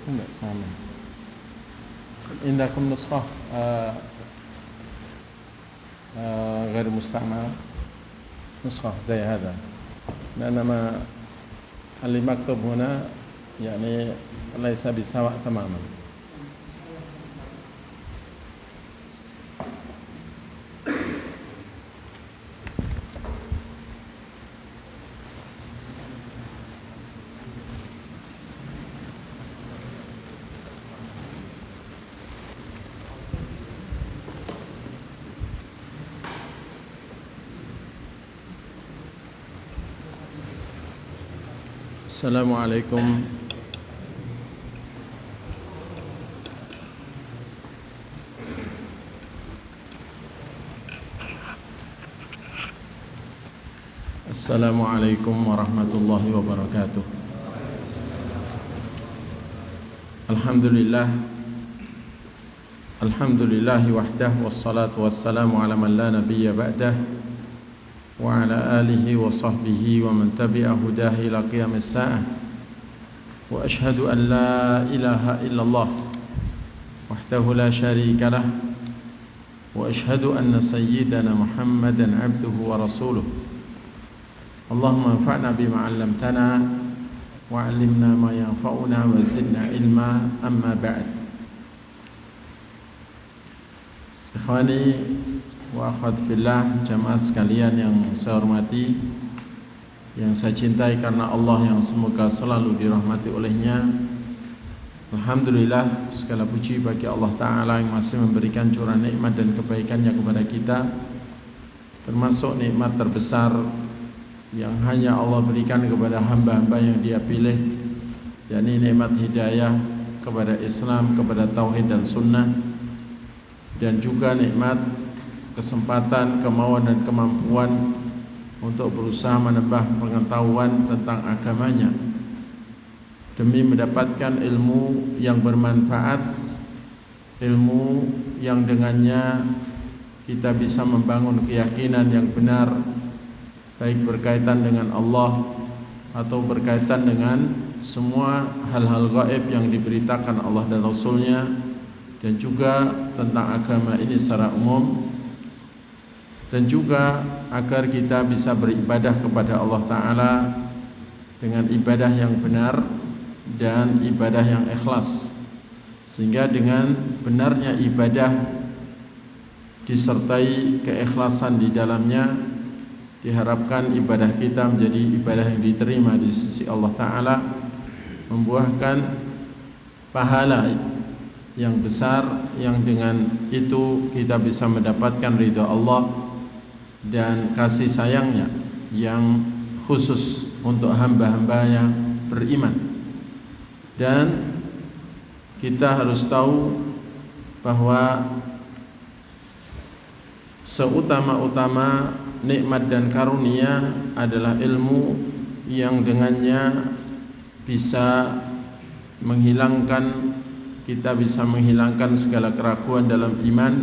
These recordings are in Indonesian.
Enggak sama. عندكم نسخة غير مستعملة، نسخة زي هذا، لأن ما اللي مكتوب هنا يعني ليس بسواء تماما. Assalamualaikum. Assalamualaikum warahmatullahi wabarakatuh. Alhamdulillah wahdah wassalatu wassalamu ala man la nabiyya ba'dah wa ala alihi wa sahbihi wa man tabi'a hudahi ila qiyamis sa'ah. Wa ashhadu an la ilaha illallah wahdahu la syarika lah wa ashhadu anna sayyidana Muhammadan abduhu wa rasuluh. Allahumma anfa'na bima 'allamtana wa 'allimna ma yanfa'una wa zidna ilma, amma ba'd. Ikhwani wa akhwat fillah, jamaah sekalian yang saya hormati, yang saya cintai karena Allah, yang semoga selalu dirahmati olehnya. Alhamdulillah, segala puji bagi Allah Ta'ala yang masih memberikan curahan nikmat dan kebaikannya kepada kita, termasuk nikmat terbesar yang hanya Allah berikan kepada hamba-hamba yang Dia pilih, yakni nikmat hidayah kepada Islam, kepada tauhid dan sunnah, dan juga nikmat kesempatan, kemauan dan kemampuan untuk berusaha menambah pengetahuan tentang agamanya demi mendapatkan ilmu yang bermanfaat, ilmu yang dengannya kita bisa membangun keyakinan yang benar, baik berkaitan dengan Allah atau berkaitan dengan semua hal-hal gaib yang diberitakan Allah dan Rasulnya, dan juga tentang agama ini secara umum, dan juga agar kita bisa beribadah kepada Allah Ta'ala dengan ibadah yang benar dan ibadah yang ikhlas, sehingga dengan benarnya ibadah disertai keikhlasan di dalamnya, diharapkan ibadah kita menjadi ibadah yang diterima di sisi Allah Ta'ala, membuahkan pahala yang besar, yang dengan itu kita bisa mendapatkan ridha Allah dan kasih sayangnya yang khusus untuk hamba-hamba yang beriman. Dan kita harus tahu bahwa seutama-utama nikmat dan karunia adalah ilmu yang dengannya bisa menghilangkan, kita bisa menghilangkan segala keraguan dalam iman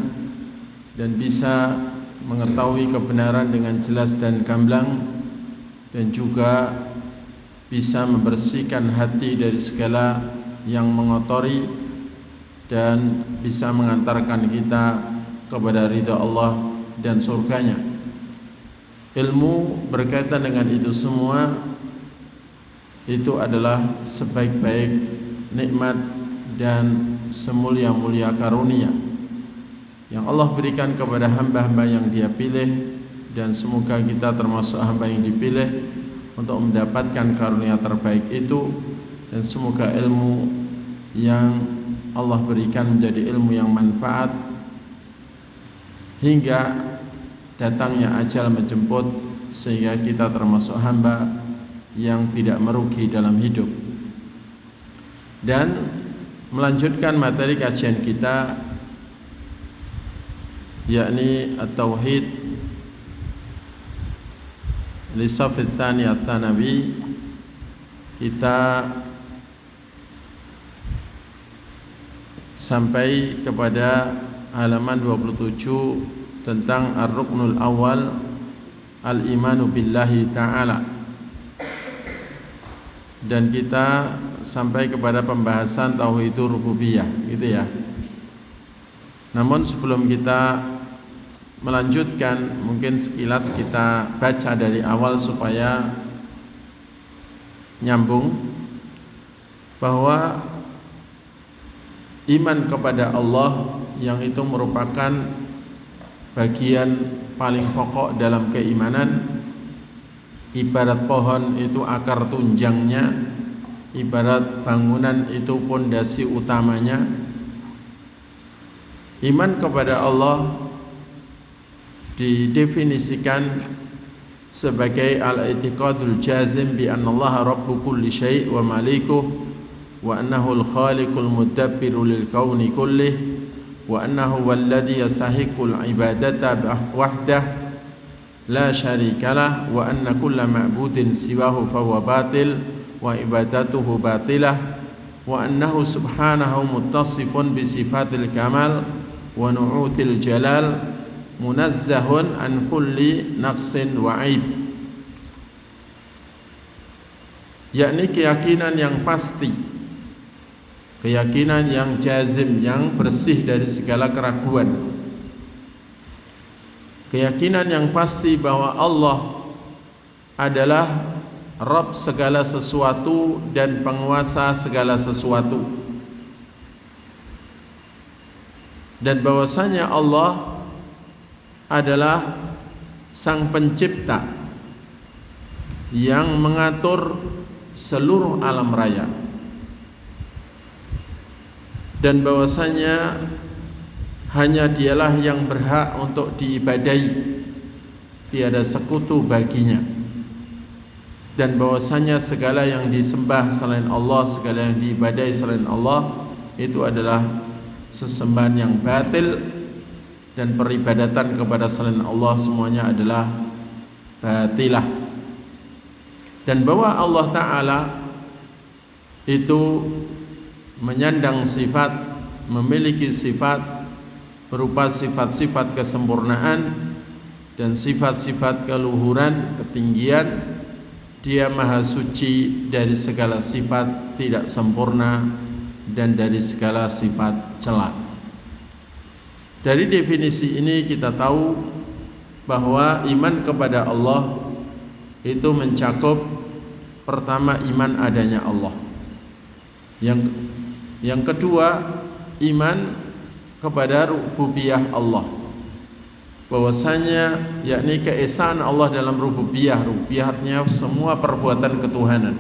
dan bisa mengetahui kebenaran dengan jelas dan gamblang, dan juga bisa membersihkan hati dari segala yang mengotori dan bisa mengantarkan kita kepada ridha Allah dan surganya. Ilmu berkaitan dengan itu semua, itu adalah sebaik-baik nikmat dan semulia-mulia karunia yang Allah berikan kepada hamba-hamba yang Dia pilih, dan semoga kita termasuk hamba yang dipilih untuk mendapatkan karunia terbaik itu, dan semoga ilmu yang Allah berikan menjadi ilmu yang manfaat hingga datangnya ajal menjemput, sehingga kita termasuk hamba yang tidak merugi dalam hidup. Dan melanjutkan materi kajian kita, yakni at-tauhid li shaf ats-tsani ats-tsanawi, kita sampai kepada halaman 27 tentang ar-ruknul awal, al-imanu billahi ta'ala, dan kita sampai kepada pembahasan tauhidur rububiyah, gitu ya. Namun sebelum kita melanjutkan, mungkin sekilas kita baca dari awal supaya nyambung, bahwa iman kepada Allah yang itu merupakan bagian paling pokok dalam keimanan. Ibarat pohon itu akar tunjangnya, ibarat bangunan itu pondasi utamanya. Iman kepada Allah didefinisikan sebagai al-i'tiqadul jazim bi anna Allah rabbu kulli syai' wa malikuh wa annahu al-khaliqul mudabbiru lil kauni kullih wa annahu walladhi yastahiqqul ibadata wahdah la syarikalah wa anna kulla ma'budin siwahu fahuwa batil wa ibadatuhu batilah wa annahu subhanahu muttasifun bi sifatil kamal wa nu'util jalal munazzahun an kulli naqsin wa aib, yakni keyakinan yang pasti, keyakinan yang jazim, yang bersih dari segala keraguan, keyakinan yang pasti bahwa Allah adalah Rabb segala sesuatu dan penguasa segala sesuatu, dan bahwasanya Allah adalah sang pencipta yang mengatur seluruh alam raya, dan bahwasanya hanya dialah yang berhak untuk diibadahi, tiada sekutu baginya, dan bahwasanya segala yang disembah selain Allah, segala yang diibadahi selain Allah itu adalah sesembahan yang batil, dan peribadatan kepada selain Allah semuanya adalah batilah. Dan bahwa Allah Ta'ala itu menyandang sifat, memiliki sifat berupa sifat-sifat kesempurnaan dan sifat-sifat keluhuran, ketinggian. Dia maha suci dari segala sifat tidak sempurna dan dari segala sifat celak. Dari definisi ini kita tahu bahwa iman kepada Allah itu mencakup pertama iman adanya Allah. Yang kedua iman kepada rububiyah Allah, bahwasanya yakni keesaan Allah dalam rububiyah. Rububiyah artinya semua perbuatan ketuhanan.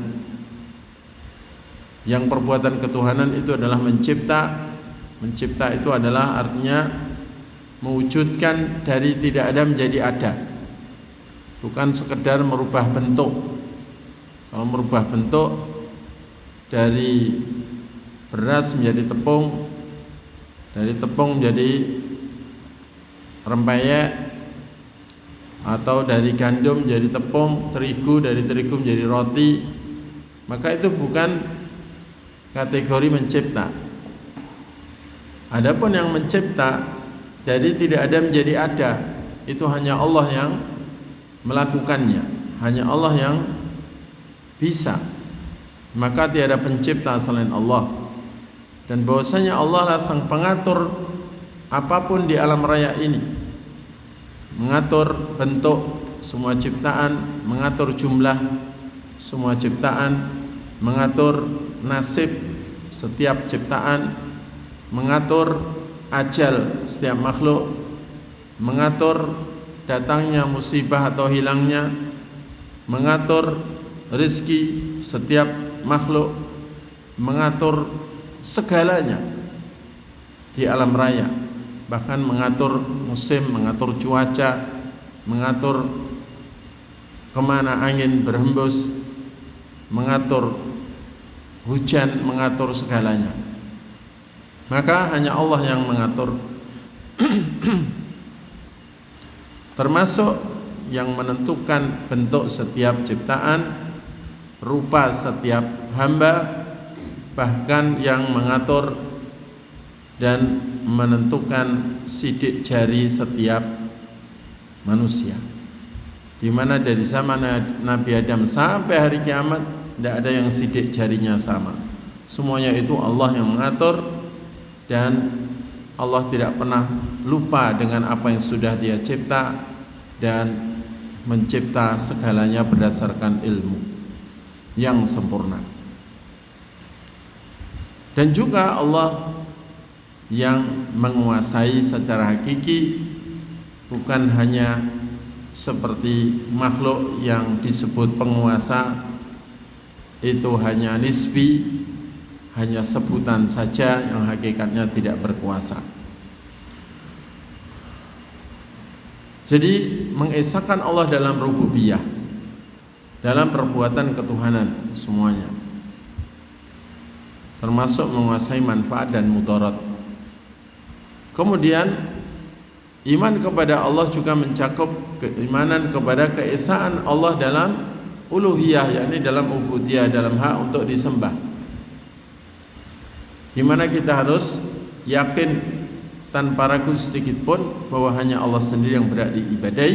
Yang perbuatan ketuhanan itu adalah mencipta. Mencipta itu adalah artinya mewujudkan dari tidak ada menjadi ada, bukan sekedar merubah bentuk. Kalau merubah bentuk dari beras menjadi tepung, dari tepung menjadi rempeyek, atau dari gandum menjadi tepung, terigu dari terigu menjadi roti, maka itu bukan kategori mencipta. Adapun yang mencipta dari tidak ada menjadi ada, itu hanya Allah yang melakukannya, hanya Allah yang bisa. Maka tiada pencipta selain Allah. Dan bahwasanya Allah lah sang pengatur apapun di alam raya ini, mengatur bentuk semua ciptaan, mengatur jumlah semua ciptaan, mengatur nasib setiap ciptaan, mengatur ajal setiap makhluk, mengatur datangnya musibah atau hilangnya, mengatur rezeki setiap makhluk, mengatur segalanya di alam raya, bahkan mengatur musim, mengatur cuaca, mengatur kemana angin berhembus, mengatur hujan, mengatur segalanya. Maka hanya Allah yang mengatur termasuk yang menentukan bentuk setiap ciptaan, rupa setiap hamba, bahkan yang mengatur dan menentukan sidik jari setiap manusia, di mana dari zaman Nabi Adam sampai hari kiamat tidak ada yang sidik jarinya sama. Semuanya itu Allah yang mengatur, dan Allah tidak pernah lupa dengan apa yang sudah Dia cipta dan mencipta segalanya berdasarkan ilmu yang sempurna. Dan juga Allah yang menguasai secara hakiki, bukan hanya seperti makhluk yang disebut penguasa itu hanya nisbi, hanya sebutan saja yang hakikatnya tidak berkuasa. Jadi mengesahkan Allah dalam rububiyah, dalam perbuatan ketuhanan semuanya, termasuk menguasai manfaat dan mudarat. Kemudian iman kepada Allah juga mencakup keimanan kepada keesaan Allah dalam uluhiyah, yakni dalam ubudiyah, dalam hak untuk disembah, di mana kita harus yakin tanpa ragu sedikit pun bahwa hanya Allah sendiri yang berhak diibadahi.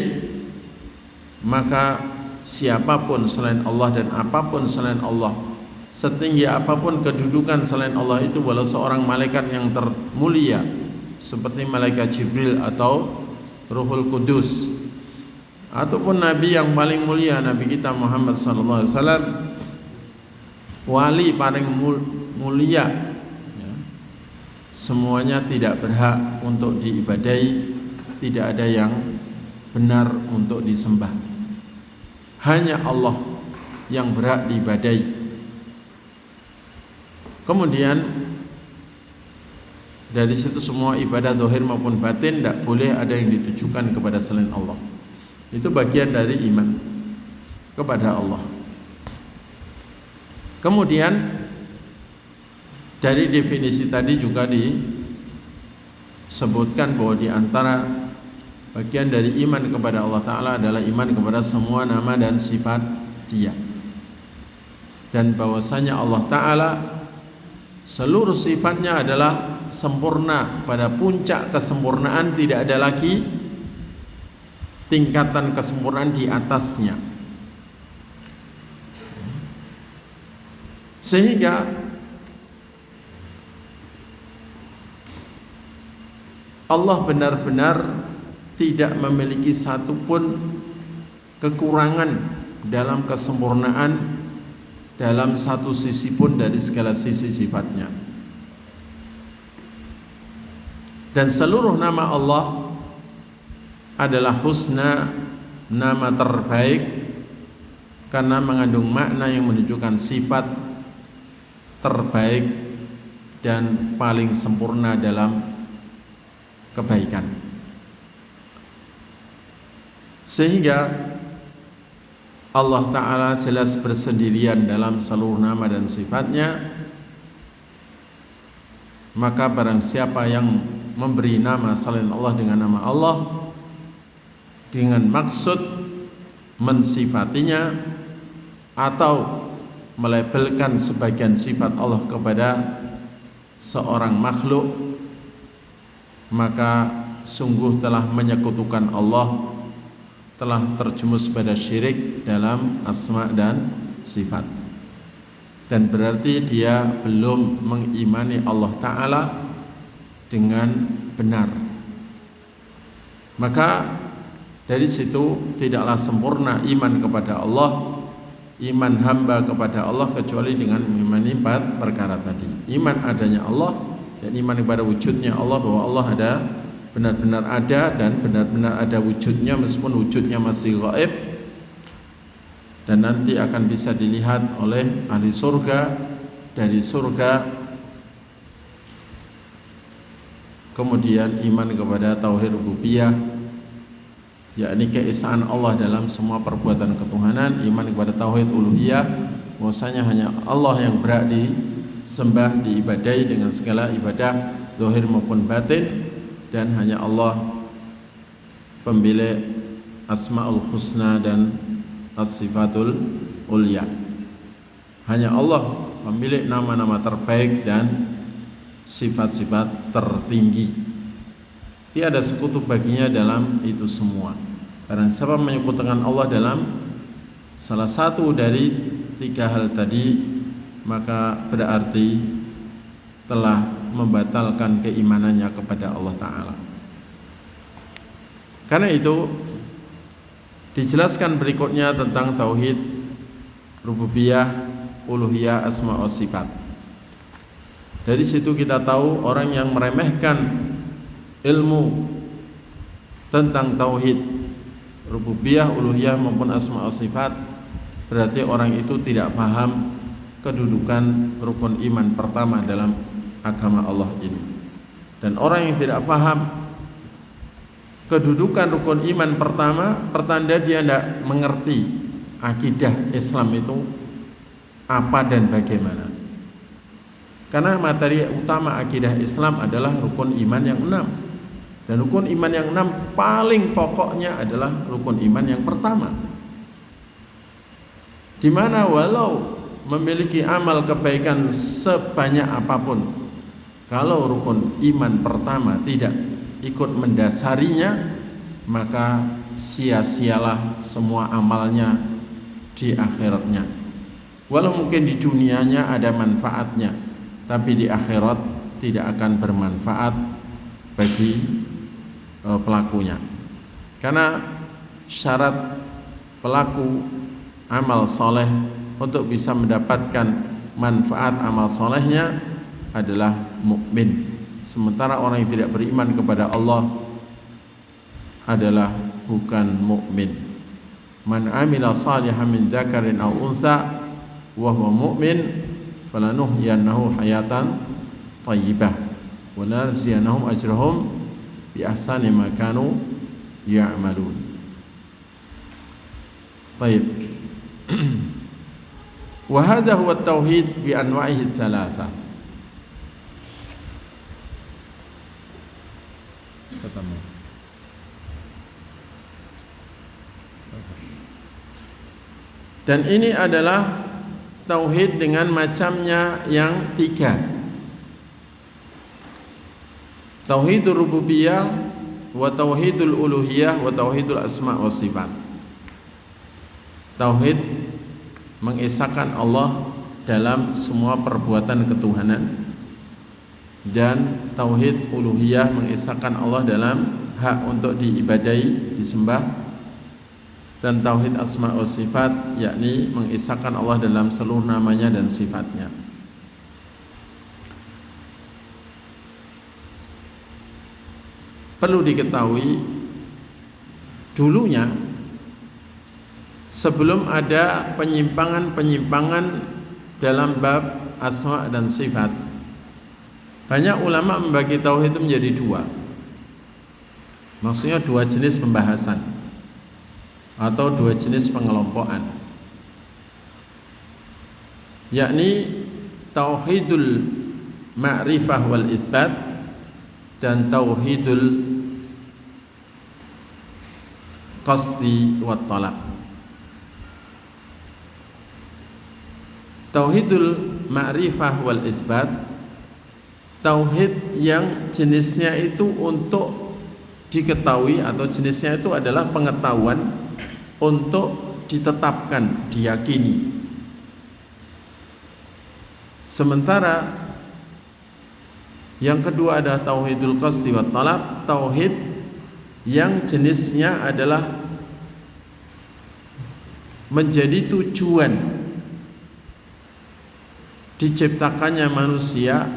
Maka siapapun selain Allah dan apapun selain Allah, setinggi apapun kedudukan selain Allah itu, walau seorang malaikat yang termulia seperti malaikat Jibril atau Ruhul Kudus, ataupun nabi yang paling mulia, Nabi kita Muhammad sallallahu alaihi wasallam, wali paling mulia, ya, semuanya tidak berhak untuk diibadahi, tidak ada yang benar untuk disembah. Hanya Allah yang berhak diibadahi. Kemudian dari situ semua ibadah zahir maupun batin tidak boleh ada yang ditujukan kepada selain Allah. Itu bagian dari iman kepada Allah. Kemudian dari definisi tadi juga disebutkan bahwa di antara bagian dari iman kepada Allah Ta'ala adalah iman kepada semua nama dan sifat Dia, dan bahwasanya Allah Ta'ala seluruh sifatnya adalah sempurna, pada puncak kesempurnaan, tidak ada lagi tingkatan kesempurnaan di atasnya. Sehingga Allah benar-benar tidak memiliki satupun kekurangan dalam kesempurnaan dalam satu sisi pun dari segala sisi sifatnya. Dan seluruh nama Allah adalah husna, nama terbaik, karena mengandung makna yang menunjukkan sifat terbaik dan paling sempurna dalam kebaikan. Sehingga Allah Ta'ala jelas bersendirian dalam seluruh nama dan sifatnya. Maka barang siapa yang memberi nama selain Allah dengan nama Allah dengan maksud mensifatinya atau melabelkan sebagian sifat Allah kepada seorang makhluk, maka sungguh telah menyekutukan Allah, telah terjumus pada syirik dalam asma dan sifat, dan berarti dia belum mengimani Allah Ta'ala dengan benar. Maka dari situ tidaklah sempurna iman kepada Allah, iman hamba kepada Allah, kecuali dengan mengimani 4 perkara tadi. Iman adanya Allah, dan iman kepada wujudnya Allah, bahwa Allah ada, benar-benar ada, dan benar-benar ada wujudnya meskipun wujudnya masih gaib, dan nanti akan bisa dilihat oleh ahli surga dari surga. Kemudian iman kepada tauhid rububiyah, yakni keesaan Allah dalam semua perbuatan ketuhanan. Iman kepada tauhid uluhiyah, bahwasanya hanya Allah yang berhak disembah, diibadahi dengan segala ibadah zahir maupun batin, dan hanya Allah pemilik asmaul husna dan as-sifatul ulya. Hanya Allah pemilik nama-nama terbaik dan sifat-sifat tertinggi. Tiada sekutu baginya dalam itu semua. Karena siapa menyekutukan Allah dalam salah satu dari 3 hal tadi, maka berarti telah membatalkan keimanannya kepada Allah Ta'ala. Karena itu dijelaskan berikutnya tentang tauhid rububiyah, uluhiyah, asma wa sifat. Dari situ kita tahu orang yang meremehkan ilmu tentang tauhid rububiyah, uluhiyah maupun asma wa sifat, berarti orang itu tidak paham kedudukan rukun iman pertama dalam agama Allah ini. Dan orang yang tidak paham kedudukan rukun iman pertama, pertanda dia tidak mengerti akidah Islam itu apa dan bagaimana. Karena materi utama akidah Islam adalah rukun iman yang 6. Dan rukun iman yang 6 paling pokoknya adalah rukun iman yang pertama, di mana walau memiliki amal kebaikan sebanyak apapun, kalau rukun iman pertama tidak ikut mendasarinya, maka sia-sialah semua amalnya di akhiratnya. Walau mungkin di dunianya ada manfaatnya, tapi di akhirat tidak akan bermanfaat bagi pelakunya. Karena syarat pelaku amal soleh untuk bisa mendapatkan manfaat amal solehnya adalah mukmin. Sementara orang yang tidak beriman kepada Allah adalah bukan mukmin. Man amila salihan min dzakarin aw untha wa huwa mu'min falanuhyiyannahu hayatan thayyibah wa lanajziyannahum ajrahum bi ahsani ma kanu ya'malun. Baik. Wa hadha huwa at-tauhid bi anwa'ihi thalatha. Pertama. Dan ini adalah tauhid dengan macamnya yang 3. Tauhidul rububiyah wa tauhidul uluhiyah wa tauhidul asma wa sifat. Tauhid mengesahkan Allah dalam semua perbuatan ketuhanan, dan tauhid uluhiyah mengesahkan Allah dalam hak untuk diibadahi, disembah, dan tauhid asma wa sifat yakni mengesahkan Allah dalam seluruh namanya dan sifatnya. Perlu diketahui dulunya, sebelum ada penyimpangan-penyimpangan dalam bab asma dan sifat, banyak ulama membagi tauhid itu menjadi 2. Maksudnya 2 jenis pembahasan atau 2 jenis pengelompokan, yakni tauhidul ma'rifah wal itsbat dan tauhidul qasdi wat talab. Tauhidul ma'rifah wal itsbat, tauhid yang jenisnya itu untuk diketahui atau jenisnya itu adalah pengetahuan untuk ditetapkan, diyakini. Sementara yang kedua adalah tauhidul qasdi wat talab, tauhid yang jenisnya adalah menjadi tujuan diciptakannya manusia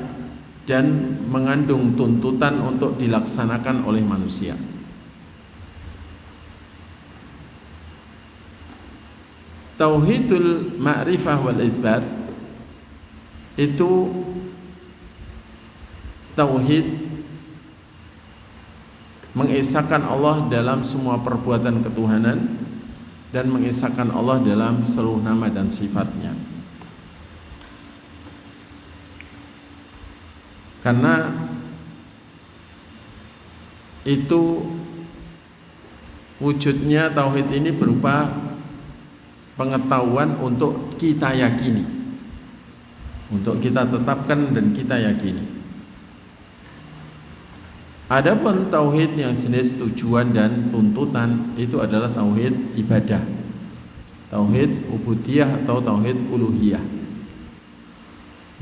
dan mengandung tuntutan untuk dilaksanakan oleh manusia. Tauhidul ma'rifah wal itsbat itu tauhid mengesahkan Allah dalam semua perbuatan ketuhanan dan mengesahkan Allah dalam seluruh nama dan sifatnya. Karena itu wujudnya tauhid ini berupa pengetahuan untuk kita yakini, untuk kita tetapkan dan kita yakini. Adapun tauhid yang jenis tujuan dan tuntutan itu adalah tauhid ibadah, tauhid ubudiyah atau tauhid uluhiyah.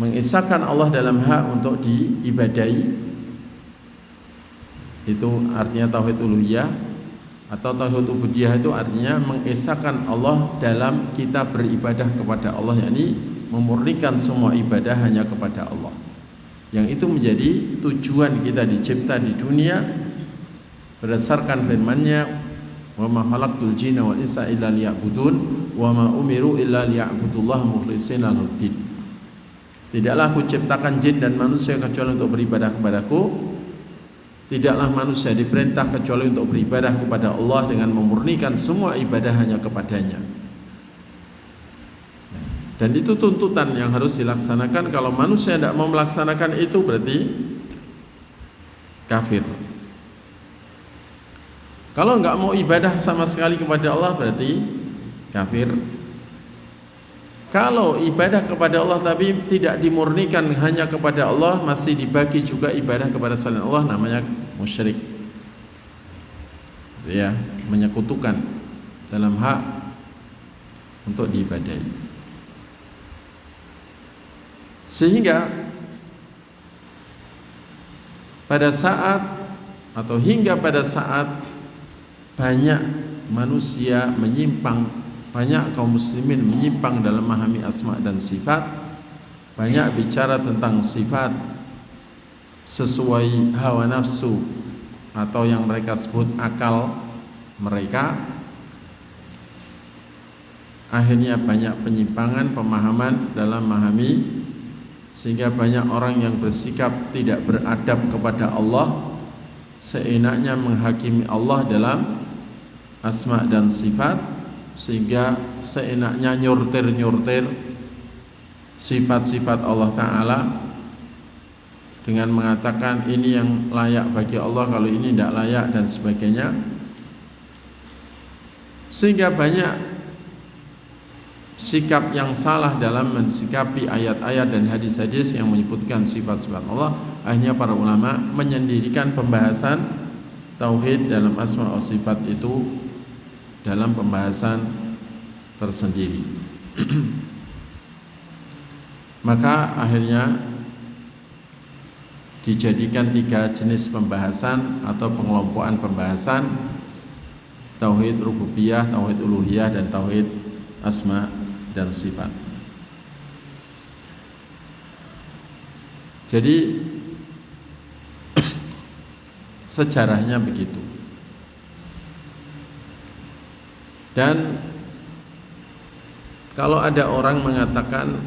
mengesahkan Allah dalam hak untuk diibadahi, itu artinya tauhid uluhiyah, atau tauhid ubudiyah itu artinya mengesahkan Allah dalam kita beribadah kepada Allah, yakni memurnikan semua ibadah hanya kepada Allah. Yang itu menjadi tujuan kita dicipta di dunia berdasarkan firman-Nya, wa ma khalaqtul jinna wal insa illa liya'budun wa ma umiru illa liya'budullaha mukhlishina lahu-ddin. Tidaklah aku ciptakan jin dan manusia kecuali untuk beribadah kepadaku. Tidaklah manusia diperintah kecuali untuk beribadah kepada Allah dengan memurnikan semua ibadah hanya kepadanya. Dan itu tuntutan yang harus dilaksanakan. Kalau manusia tidak mau melaksanakan itu berarti kafir. Kalau enggak mau ibadah sama sekali kepada Allah berarti kafir. Kalau ibadah kepada Allah tapi tidak dimurnikan hanya kepada Allah, masih dibagi juga ibadah kepada selain Allah, namanya musyrik. Ya, menyekutukan dalam hak untuk diibadahi. Sehingga pada saat atau hingga pada saat banyak manusia menyimpang, banyak kaum muslimin menyimpang dalam memahami asma dan sifat, banyak bicara tentang sifat sesuai hawa nafsu atau yang mereka sebut akal mereka, akhirnya banyak penyimpangan pemahaman dalam memahami, sehingga banyak orang yang bersikap tidak beradab kepada Allah, seenaknya menghakimi Allah dalam asma dan sifat, sehingga seenaknya nyortir sifat-sifat Allah Ta'ala dengan mengatakan ini yang layak bagi Allah, kalau ini tidak layak dan sebagainya. Sehingga banyak sikap yang salah dalam mensikapi ayat-ayat dan hadis-hadis yang menyebutkan sifat-sifat Allah. Akhirnya para ulama menyendirikan pembahasan tauhid dalam asma wa sifat itu dalam pembahasan tersendiri. Maka akhirnya dijadikan 3 jenis pembahasan atau pengelompokan pembahasan: tauhid rububiyah, tauhid uluhiyah, dan tauhid asma dan sifat. Jadi sejarahnya begitu. Dan kalau ada orang mengatakan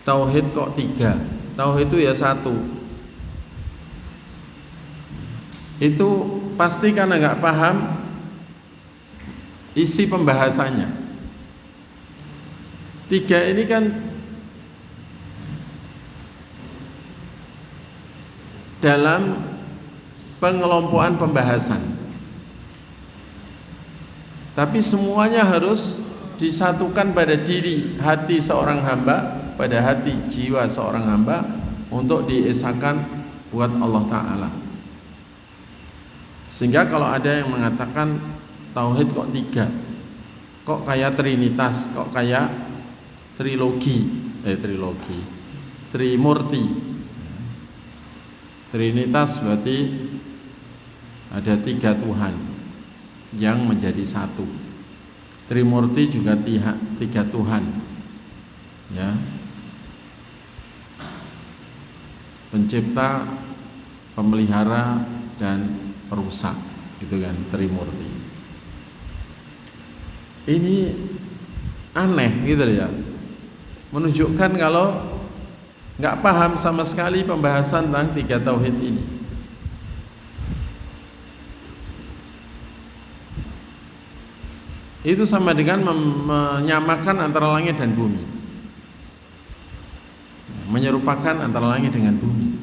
tauhid kok 3, tauhid itu ya 1, itu pasti karena nggak paham isi pembahasannya. 3 ini kan dalam pengelompokan pembahasan, tapi semuanya harus disatukan pada diri hati seorang hamba, pada hati jiwa seorang hamba, untuk diesahkan buat Allah Ta'ala. Sehingga kalau ada yang mengatakan tauhid kok 3, kok kayak trinitas, kok kayak trimurti. Trinitas berarti ada 3 Tuhan yang menjadi 1. Trimurti juga 3 Tuhan, ya, pencipta, pemelihara, dan perusak, gitu kan, Trimurti. Ini aneh gitu ya, menunjukkan kalau nggak paham sama sekali pembahasan tentang 3 tauhid ini. Itu sama dengan menyamakan antara langit dan bumi, menyerupakan antara langit dengan bumi,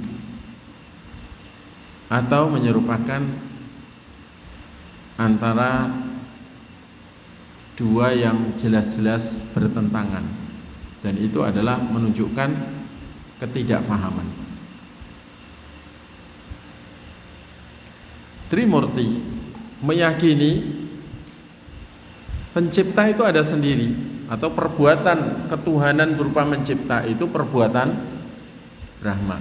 atau menyerupakan antara 2 yang jelas-jelas bertentangan, dan itu adalah menunjukkan ketidakfahaman. Trimurti meyakini pencipta itu ada sendiri, atau perbuatan ketuhanan berupa mencipta itu perbuatan Brahma.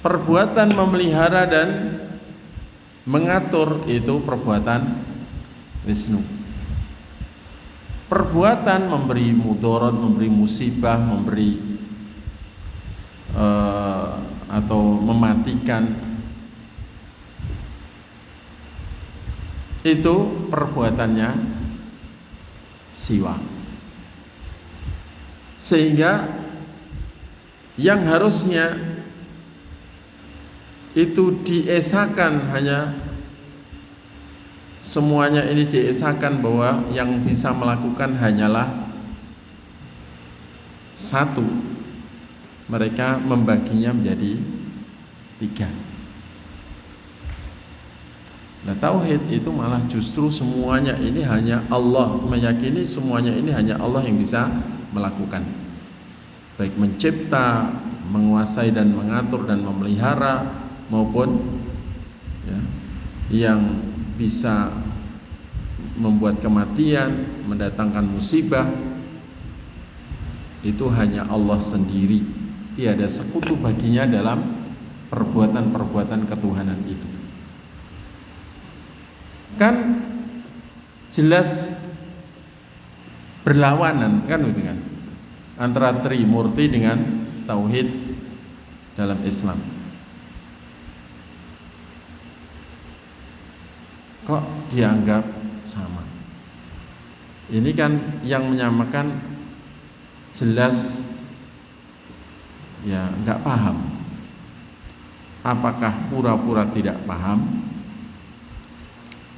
Perbuatan memelihara dan mengatur itu perbuatan Wisnu. Perbuatan memberi mudarat, memberi musibah, memberi atau mematikan itu perbuatannya Siwa. Sehingga yang harusnya itu diesakan, hanya semuanya ini diesakan bahwa yang bisa melakukan hanyalah satu, mereka membaginya menjadi 3. Nah, tauhid itu malah justru semuanya ini hanya Allah, meyakini semuanya ini hanya Allah yang bisa melakukan, baik mencipta, menguasai dan mengatur dan memelihara, maupun ya, yang bisa membuat kematian, mendatangkan musibah, itu hanya Allah sendiri. Tiada sekutu baginya dalam perbuatan-perbuatan ketuhanan itu. Kan jelas berlawanan kan begitu kan, antara Trimurti dengan tauhid dalam Islam. Kok dianggap sama? Ini kan yang menyamakan jelas ya nggak paham. Apakah pura-pura tidak paham?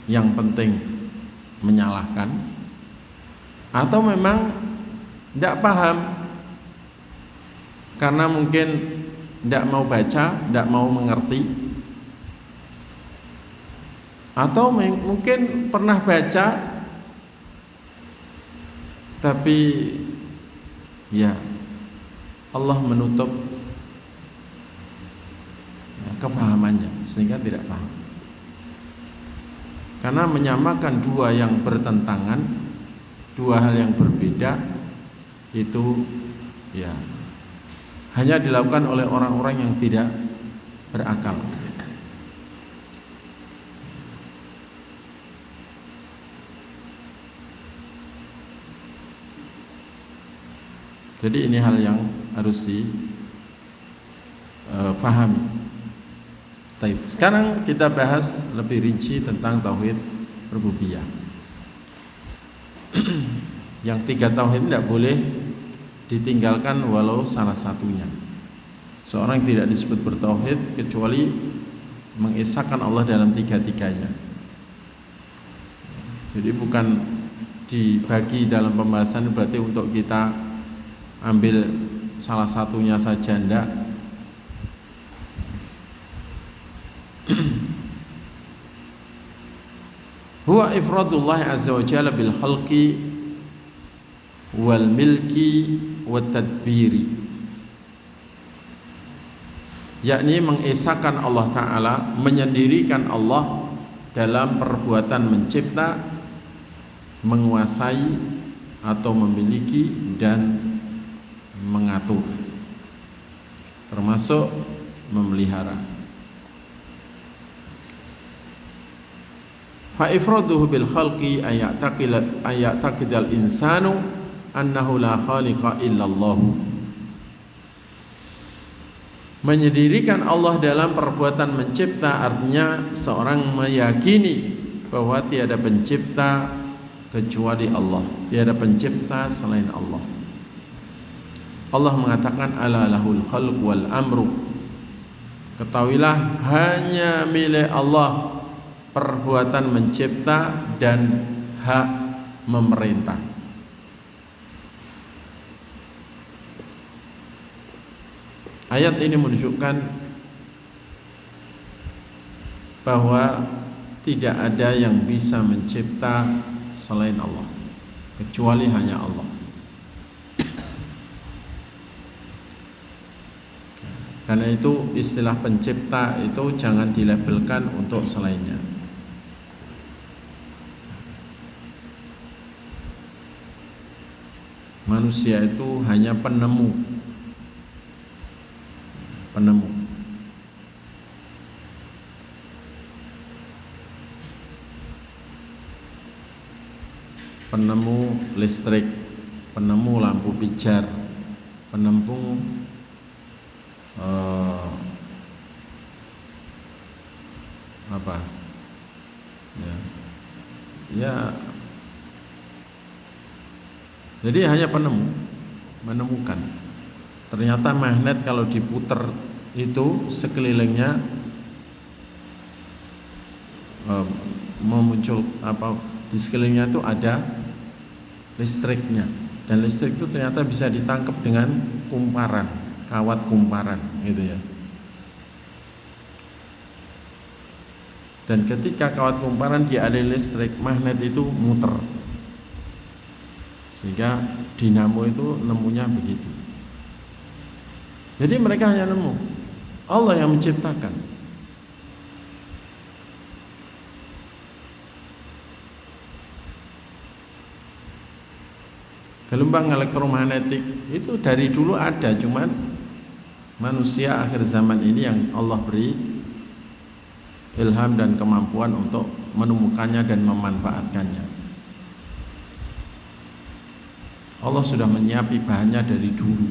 Yang penting menyalahkan, atau memang tidak paham karena mungkin tidak mau baca, tidak mau mengerti, atau mungkin pernah baca tapi ya Allah menutup kefahamannya sehingga tidak paham. Karena menyamakan dua yang bertentangan, dua hal yang berbeda, itu ya hanya dilakukan oleh orang-orang yang tidak berakal. Jadi ini hal yang harus difahami. Sekarang kita bahas lebih rinci tentang tauhid rububiyah. Yang 3 tauhid tidak boleh ditinggalkan walau salah satunya. Seorang tidak disebut bertauhid kecuali mengesahkan Allah dalam 3-tiganya. Jadi bukan dibagi dalam pembahasan berarti untuk kita ambil salah satunya saja, enggak. Huwa ifradullah azza wa jalla bil khalqi wal milki wat tadbiri, yakni mengesahkan Allah Ta'ala, menyendirikan Allah dalam perbuatan mencipta, menguasai atau memiliki dan mengatur, termasuk memelihara. Fa ifraduhu bil khalqi ayataqidal insanu annahu la khaliqa illallah. Menyendirikan Allah dalam perbuatan mencipta artinya seorang meyakini bahwa tiada pencipta kecuali Allah, tiada pencipta selain Allah. Allah mengatakan ala lahul khalq wal amru, ketahuilah hanya milik Allah perbuatan mencipta dan hak memerintah. Ayat ini menunjukkan bahwa tidak ada yang bisa mencipta selain Allah, kecuali hanya Allah. Karena itu istilah pencipta itu jangan dilabelkan untuk selainnya. Manusia itu hanya penemu. Penemu listrik, penemu lampu pijar, penemu jadi hanya menemukan. Ternyata magnet kalau diputar itu sekelilingnya memuncul di sekelilingnya itu ada listriknya, dan listrik itu ternyata bisa ditangkap dengan kumparan, kawat kumparan gitu ya. Dan ketika kawat kumparan dialiri listrik, magnet itu muter, sehingga dinamo itu nemunya begitu. Jadi mereka hanya nemu, Allah yang menciptakan. Gelombang elektromagnetik itu dari dulu ada, cuman manusia akhir zaman ini yang Allah beri ilham dan kemampuan untuk menemukannya dan memanfaatkannya. Allah sudah menyiapkan bahannya dari dulu,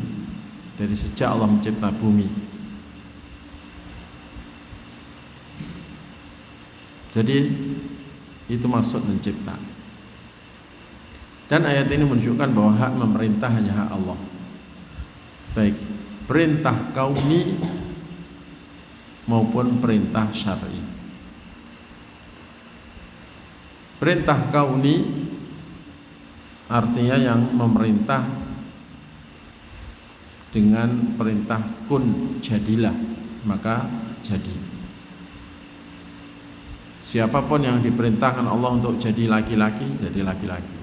dari sejak Allah mencipta bumi. Jadi itu maksud mencipta. Dan ayat ini menunjukkan bahwa hak memerintah hanya hak Allah, baik perintah kauni maupun perintah syar'i. Perintah kauni artinya yang memerintah dengan perintah kun, jadilah, maka jadi. Siapapun yang diperintahkan Allah untuk jadi laki-laki, jadi laki-laki.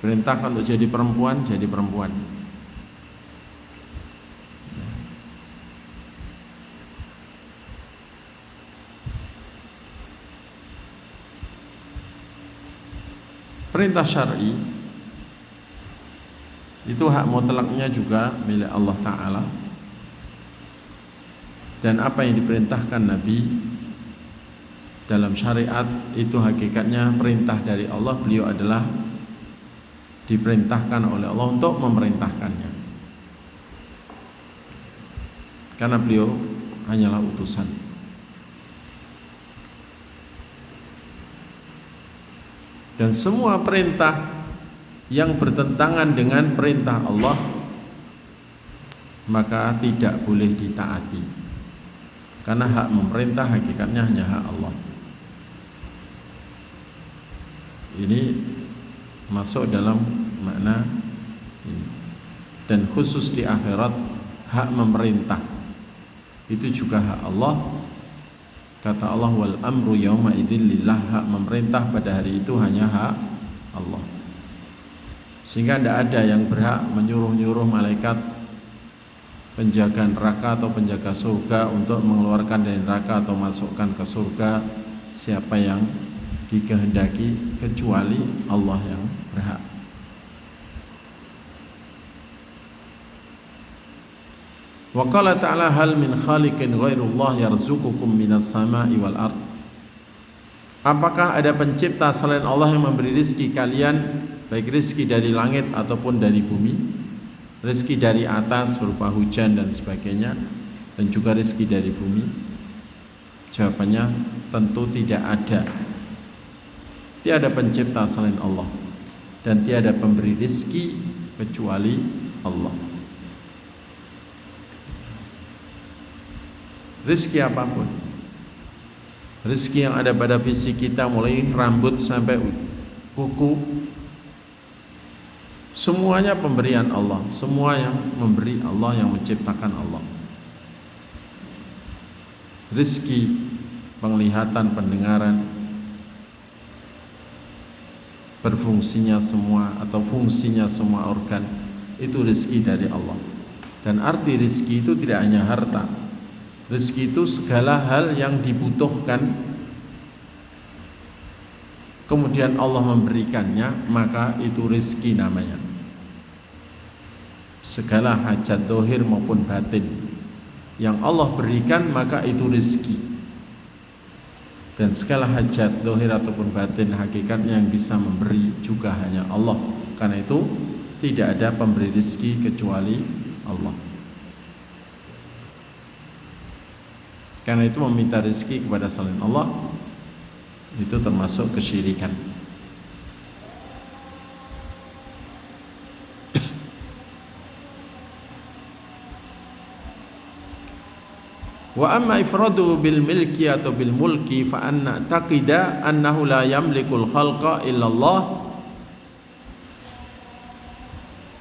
Diperintahkan untuk jadi perempuan, jadi perempuan. Perintah syar'i itu hak mutlaknya juga milik Allah Ta'ala. Dan apa yang diperintahkan Nabi dalam syariat itu hakikatnya perintah dari Allah. Beliau adalah diperintahkan oleh Allah untuk memerintahkannya, karena beliau hanyalah utusan. Dan semua perintah yang bertentangan dengan perintah Allah maka tidak boleh ditaati, karena hak memerintah hakikatnya hanya hak Allah. Ini masuk dalam makna ini. Dan khusus di akhirat, hak memerintah itu juga hak Allah. Kata Allah, wal amru yauma idzin lillah, hak memerintah pada hari itu hanya hak Allah. Sehingga tidak ada yang berhak menyuruh-nyuruh malaikat penjaga neraka atau penjaga surga untuk mengeluarkan dari neraka atau masukkan ke surga siapa yang dikehendaki, kecuali Allah yang berhak. Wa qala ta'ala hal min khaliqin ghairullah yarzuqukum minas sama'i wal ard. Apakah ada pencipta selain Allah yang memberi rizki kalian, baik rizki dari langit ataupun dari bumi, rizki dari atas berupa hujan dan sebagainya, dan juga rizki dari bumi? Jawabannya tentu tidak ada. Tiada pencipta selain Allah, dan tiada pemberi rizki kecuali Allah. Rizki apapun, rizki yang ada pada fisik kita mulai rambut sampai kuku, semuanya pemberian Allah. Semua yang memberi Allah, yang menciptakan Allah. Rizki penglihatan, pendengaran, berfungsinya semua atau fungsinya semua organ, itu rizki dari Allah. Dan arti rizki itu tidak hanya harta. Rizki itu segala hal yang dibutuhkan, kemudian Allah memberikannya, maka itu rizki namanya. segala hajat dohir maupun batin yang Allah berikan, maka itu rezeki. Dan segala hajat dohir ataupun batin hakikatnya yang bisa memberi juga hanya Allah. Karena itu tidak ada pemberi rezeki kecuali Allah. Karena itu meminta rezeki kepada selain Allah itu termasuk kesyirikan. Wa amma ifradu bil milki atau bil mulki fa anna taqida annahu la yamlikul khalqa illallah.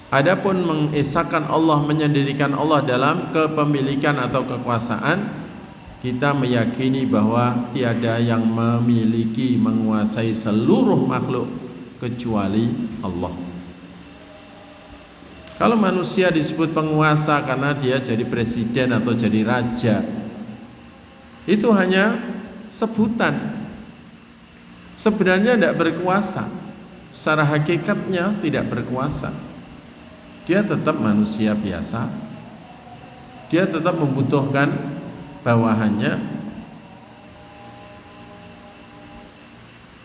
Adapun mengesahkan Allah, menyendirikan Allah dalam kepemilikan atau kekuasaan, kita meyakini bahwa tiada yang memiliki, menguasai seluruh makhluk kecuali Allah. Kalau manusia disebut penguasa karena dia jadi presiden atau jadi raja, itu hanya sebutan. Sebenarnya tidak berkuasa. Secara hakikatnya tidak berkuasa. Dia tetap manusia biasa. Dia tetap membutuhkan bawahannya.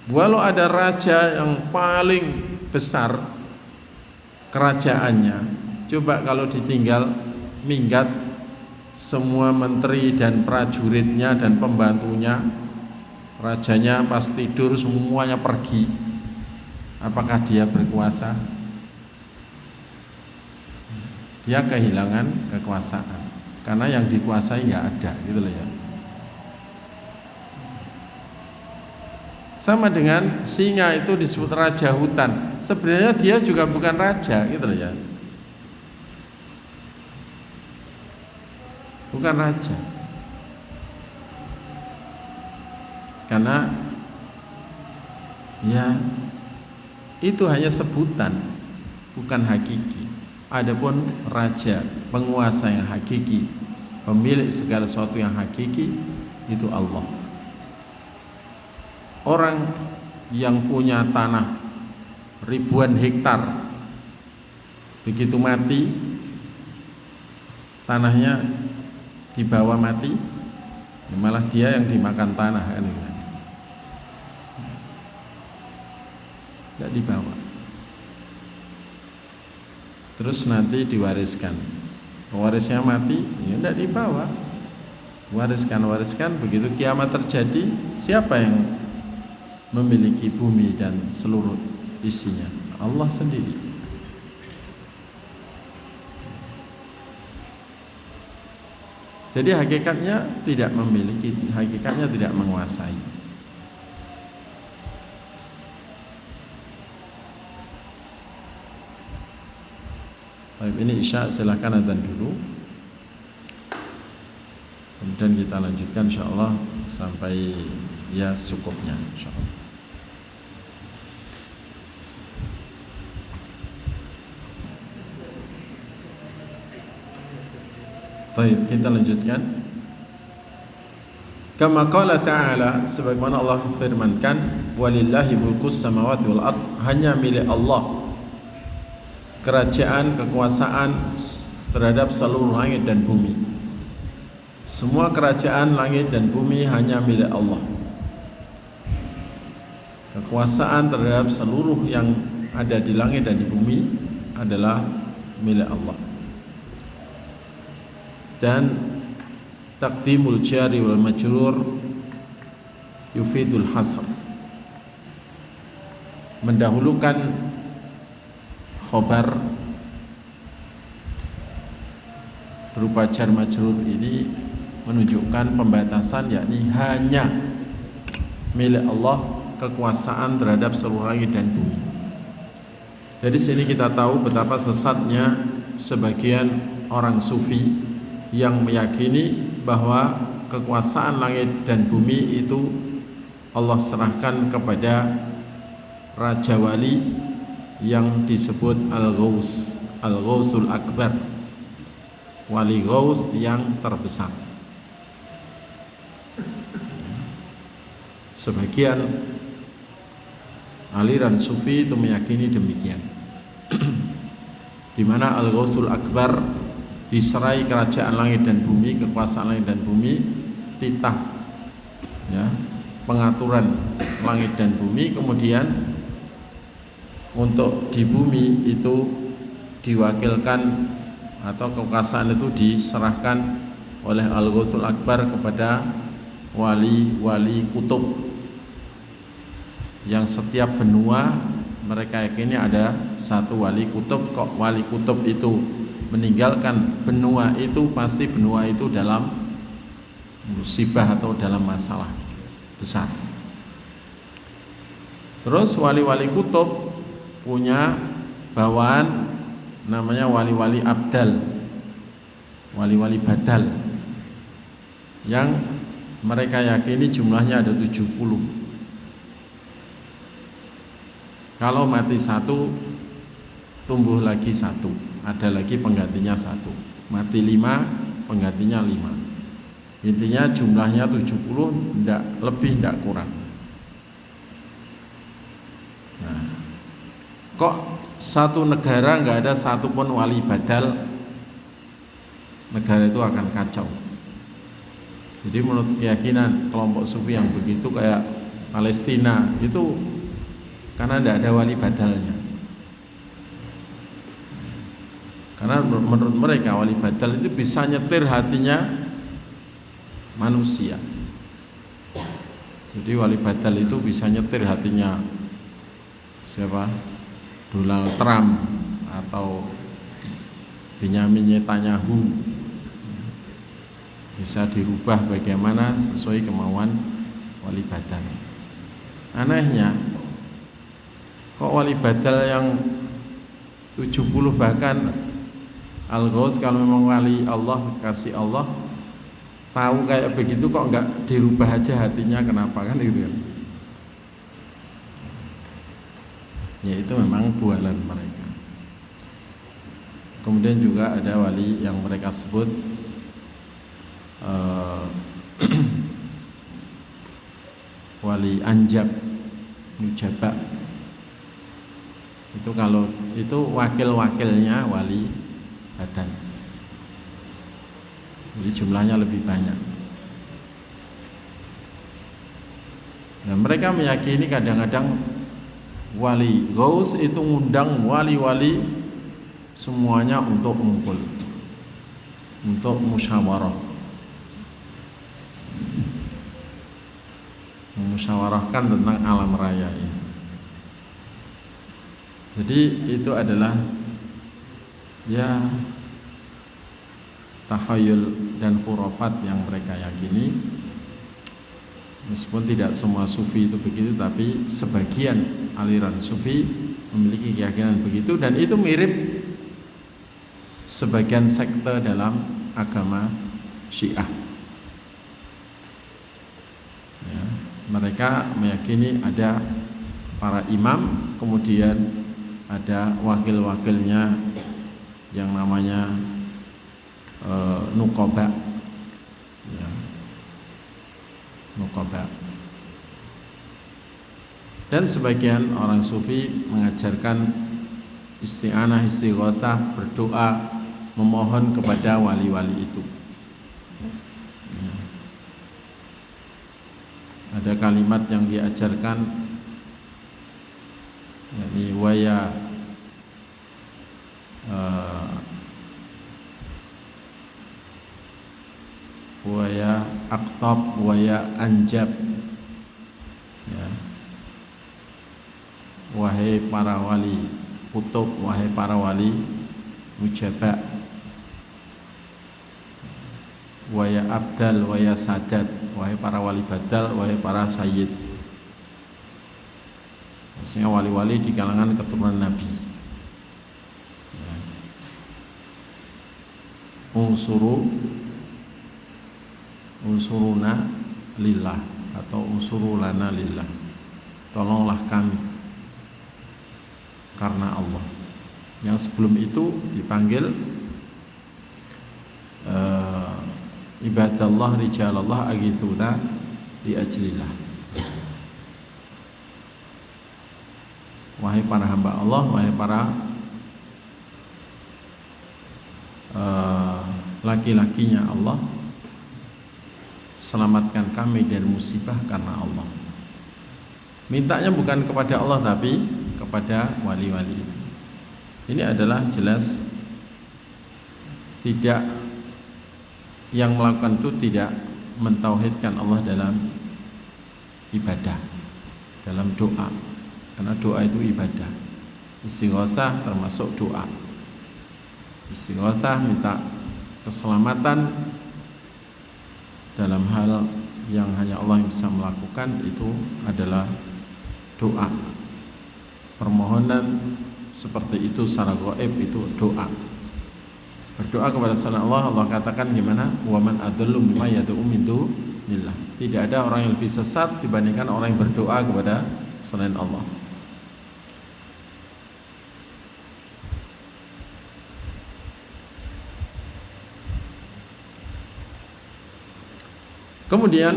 Walau ada raja yang paling besar kerajaannya, coba kalau ditinggal minggat semua menteri dan prajuritnya dan pembantunya, rajanya pas tidur semuanya pergi, apakah dia berkuasa? Dia kehilangan kekuasaan karena yang dikuasai nggak ada, gitu loh ya. Sama dengan singa itu disebut raja hutan, sebenarnya dia juga bukan raja, gitu loh ya. Bukan raja, karena ya itu hanya sebutan, bukan hakiki. Adapun raja, penguasa yang hakiki, pemilik segala sesuatu yang hakiki, itu Allah. Orang yang punya tanah ribuan hektar, begitu mati tanahnya dibawa mati, malah dia yang dimakan tanah kan, tidak dibawa. Terus nanti diwariskan, pewarisnya mati, ya tidak dibawa, wariskan, begitu kiamat terjadi, siapa yang memiliki bumi dan seluruh isinya? Allah sendiri. Jadi hakikatnya tidak memiliki, hakikatnya tidak menguasai. Baik, ini Isya, silakan adzan dulu. Kemudian kita lanjutkan insyaallah sampai ya cukupnya insyaallah. Baik, kita lanjutkan. Kama qala ta'ala, sebagaimana Allah firmankan, walillahi mulkus samawati wal ard, hanya milik Allah kerajaan, kekuasaan terhadap seluruh langit dan bumi. Semua kerajaan langit dan bumi hanya milik Allah. Kekuasaan terhadap seluruh yang ada di langit dan di bumi adalah milik Allah. Dan taqdimul jari wal majrur yufidul hasr, mendahulukan khobar berupa jar majrur ini menunjukkan pembatasan, yakni hanya milik Allah kekuasaan terhadap seluruh langit dan bumi. Dari sini kita tahu betapa sesatnya sebagian orang sufi yang meyakini bahwa kekuasaan langit dan bumi itu Allah serahkan kepada Raja Wali yang disebut Al-Ghaus, Al-Ghausul Akbar, Wali Ghaus yang terbesar. Sebagian aliran sufi itu meyakini demikian. di mana Al-Ghausul Akbar diserai kerajaan langit dan bumi, kekuasaan langit dan bumi, titah ya, pengaturan langit dan bumi. Kemudian untuk di bumi itu diwakilkan atau kekuasaan itu diserahkan oleh Al-Ghausul Akbar kepada wali-wali kutub, yang setiap benua mereka yakini ada satu wali kutub. Kok wali kutub itu meninggalkan benua itu, pasti benua itu dalam musibah atau dalam masalah besar. Terus wali-wali kutub punya bawaan namanya wali-wali abdal, wali-wali badal, yang mereka yakini jumlahnya ada 70. Kalau mati satu, tumbuh lagi satu, ada lagi penggantinya satu. Mati 5, penggantinya 5. Intinya jumlahnya 70, tidak lebih, tidak kurang. Nah, kok satu negara nggak ada satupun wali badal, negara itu akan kacau. Jadi menurut keyakinan kelompok sufi yang begitu, kayak Palestina itu, karena tidak ada wali badalnya. Karena menurut mereka wali badal itu bisa nyetir hatinya manusia. Jadi wali badal itu bisa nyetir hatinya siapa? Donald Trump atau Benyamin Netanyahu. Bisa dirubah bagaimana sesuai kemauan wali badal. Anehnya, kok wali badal yang 70 bahkan Al-Ghaus kalau memang wali Allah, kasih Allah, tahu kayak begitu kok enggak dirubah aja hatinya, kenapa, kan gitu kan? Ya itu memang bualan mereka. Kemudian juga ada wali yang mereka sebut wali anjab, nujaba. Itu kalau itu wakil-wakilnya wali badan, jadi jumlahnya lebih banyak. Dan mereka meyakini kadang-kadang wali Ghaus itu ngundang wali-wali semuanya untuk ngumpul, untuk musyawarah, memusyawarahkan tentang alam raya ini. Jadi itu adalah ya takhayul dan khurafat yang mereka yakini. Meskipun tidak semua sufi itu begitu, tapi sebagian aliran sufi memiliki keyakinan begitu, dan itu mirip sebagian sekte dalam agama Syiah. Ya, mereka meyakini ada para imam, kemudian ada wakil-wakilnya yang namanya nuqaba, ya, nuqaba. Dan sebagian orang sufi mengajarkan isti'anah, istighatsah, berdoa, memohon kepada wali-wali itu. Ya. Ada kalimat yang diajarkan, yakni waya waya aktab, waya anjab, ya. Wahai para wali kutub, wahai para wali mujaba, waya abdal, waya sadat, wahai para wali badal, wahai para sayyid. Maksudnya wali-wali di kalangan keturunan Nabi. Ya. Unsuruna lillah atau unsurulana lillah, tolonglah kami karena Allah. Yang sebelum itu dipanggil ibadallah rijalallah agituna li ajlillah, wahai para hamba Allah, wahai para laki-lakinya Allah, selamatkan kami dari musibah karena Allah. Mintanya bukan kepada Allah tapi kepada wali-wali. Ini adalah jelas tidak, yang melakukan itu tidak mentauhidkan Allah dalam ibadah, dalam doa. Karena doa itu ibadah. Istighatsah termasuk doa. Istighatsah minta keselamatan dalam hal yang hanya Allah yang bisa melakukan, itu adalah doa. Permohonan seperti itu secara gaib itu doa. Berdoa kepada selain Allah, Allah katakan gimana? Wa man adallu mimma yad'u min dunillah. Tidak ada orang yang lebih sesat dibandingkan orang yang berdoa kepada selain Allah. Kemudian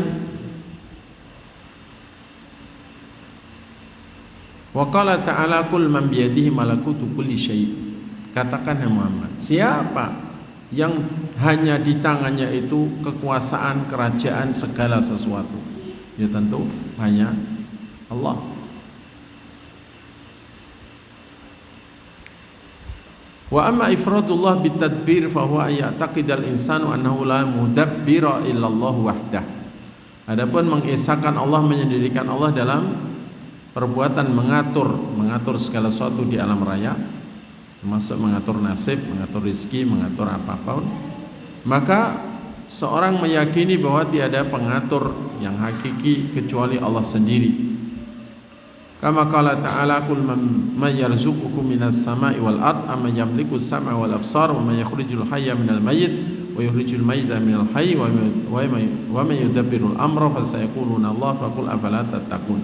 wa qala ta'ala kul man biyadihi malakutu kulli syai'. Katakan ya Muhammad, siapa yang hanya di tangannya itu kekuasaan kerajaan segala sesuatu? Ya tentu hanya Allah. Wa amma ifradullah bitadbir fa huwa ya'taqidal insanu annahu la mudabbira illallah wahdah. Adapun mengesahkan Allah, menyendirikan Allah dalam perbuatan mengatur segala sesuatu di alam raya, termasuk mengatur nasib, mengatur rezeki, mengatur apapun, maka seorang meyakini bahwa tiada pengatur yang hakiki kecuali Allah sendiri. Kama qala ta'ala kul man yarzuqukum minas sama'i wal ard amma yamliku as-sam'a wal absar wa man yukhrijul hayya minal mayyit wa yukhrijul mayyita minal hayy wa man yudabbirul amra fa sayaquluna Allah faqul afala tattaqun.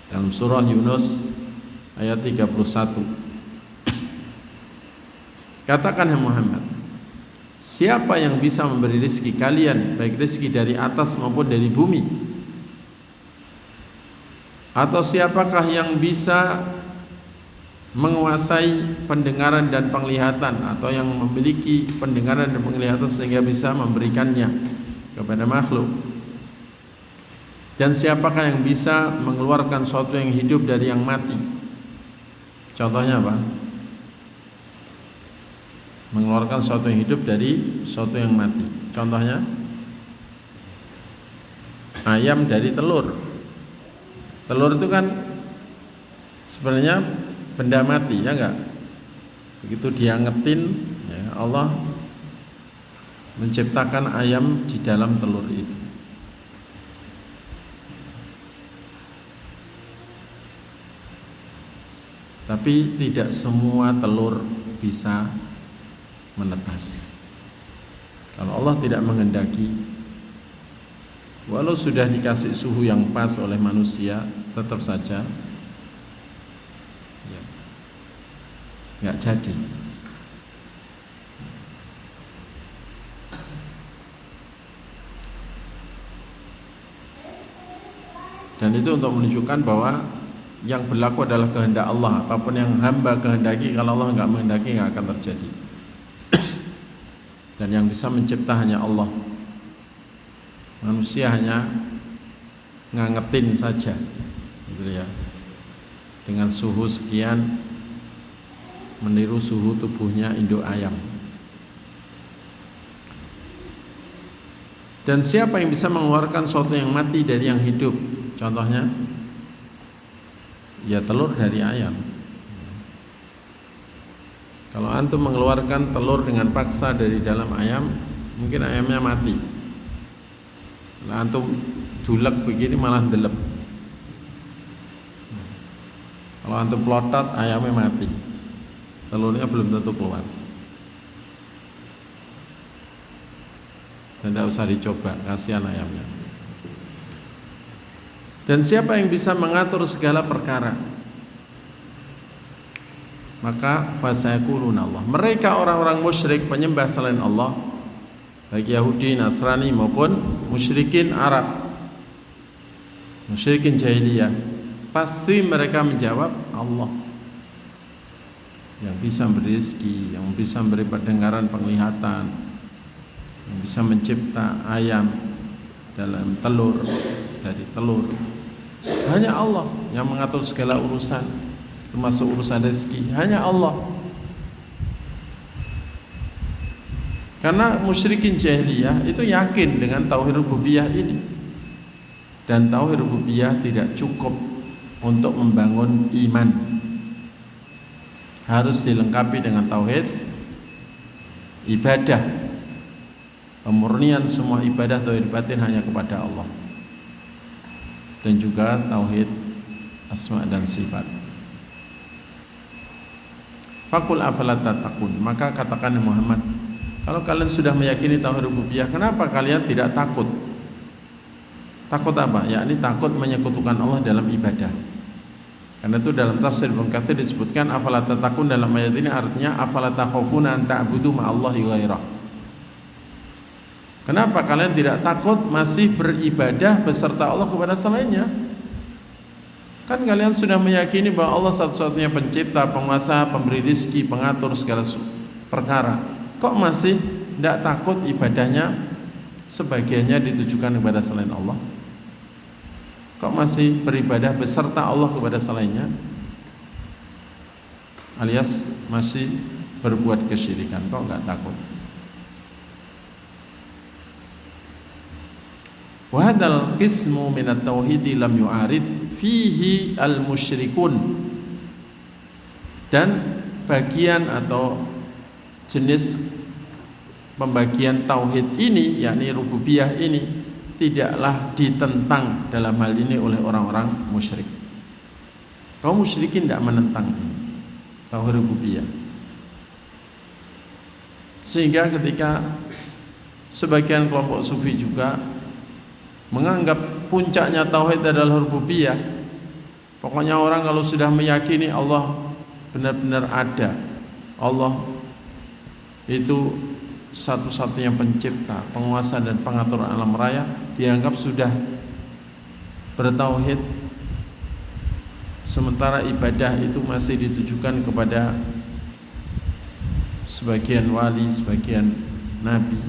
Dalam surah Yunus ayat 31. Katakan hai Muhammad, siapa yang bisa memberi rezeki kalian, baik rezeki dari atas maupun dari bumi? Atau siapakah yang bisa menguasai pendengaran dan penglihatan, atau yang memiliki pendengaran dan penglihatan sehingga bisa memberikannya kepada makhluk? Dan siapakah yang bisa mengeluarkan sesuatu yang hidup dari yang mati? Contohnya apa? Mengeluarkan sesuatu yang hidup dari sesuatu yang mati. Contohnya ayam dari telur. Telur itu kan sebenarnya benda mati, ya enggak? Begitu diangetin, ya, Allah menciptakan ayam di dalam telur itu. Tapi tidak semua telur bisa menetas. Kalau Allah tidak menghendaki, walau sudah dikasih suhu yang pas oleh manusia, tetap saja ya, nggak jadi. Dan itu untuk menunjukkan bahwa yang berlaku adalah kehendak Allah. Apapun yang hamba kehendaki, kalau Allah nggak menghendaki nggak akan terjadi. Dan yang bisa mencipta hanya Allah. Manusia hanya ngangetin saja, gitu ya, dengan suhu sekian, meniru suhu tubuhnya induk ayam. Dan siapa yang bisa mengeluarkan sesuatu yang mati dari yang hidup? Contohnya, ya telur dari ayam. Kalau antum mengeluarkan telur dengan paksa dari dalam ayam, mungkin ayamnya mati. Lah antum julek begini malah delep. Kalau antum pelotot, ayamnya mati. Telurnya belum tentu keluar. Dan tidak usah dicoba, kasihan ayamnya. Dan siapa yang bisa mengatur segala perkara? Maka fasayaquluna Allah. Mereka orang-orang musyrik penyembah selain Allah, baik Yahudi, Nasrani maupun musyrikin Arab, musyrikin jahiliyah, pasti mereka menjawab Allah yang bisa memberi rezeki, yang bisa memberi pendengaran, penglihatan, yang bisa mencipta ayam dalam telur, dari telur. Hanya Allah yang mengatur segala urusan, termasuk urusan rezeki. Hanya Allah. Karena musyrikin jahiliyah itu yakin dengan tauhid rububiyah ini. Dan tauhid rububiyah tidak cukup untuk membangun iman. Harus dilengkapi dengan tauhid ibadah. Pemurnian semua ibadah tauhid batin hanya kepada Allah. Dan juga tauhid asma dan sifat. Faqul afala tattaqun, maka katakan Muhammad, kalau kalian sudah meyakini tauhid rububiyah, kenapa kalian tidak takut? Takut apa? Yakni takut menyekutukan Allah dalam ibadah. Karena itu dalam tafsir Ibnu Katsir disebutkan afala tattaqun dalam ayat ini artinya afala takhafuna an ta'budu ma'allahi ghairah. Kenapa kalian tidak takut masih beribadah beserta Allah kepada selainnya? Kan kalian sudah meyakini bahwa Allah satu-satunya pencipta, penguasa, pemberi rezeki, pengatur segala perkara. Kok masih tidak takut ibadahnya sebagiannya ditujukan kepada selain Allah? Kok masih beribadah beserta Allah kepada selainnya? Alias masih berbuat kesyirikan, kok enggak takut? Wa hadzal qismu min at-tauhid lam yu'arid fihi al-musyrikun. Dan bagian atau jenis pembagian tauhid ini, yakni rububiyah ini, tidaklah ditentang dalam hal ini oleh orang-orang musyrik. Kaum musyrikin tidak menentang ini, tauhid rububiyah. Sehingga ketika sebagian kelompok sufi juga menganggap puncaknya tauhid adalah rububiyah, pokoknya orang kalau sudah meyakini Allah benar-benar ada, Allah itu satu-satunya pencipta, penguasa dan pengatur alam raya, dianggap sudah bertauhid. Sementara ibadah itu masih ditujukan kepada sebagian wali, sebagian nabi.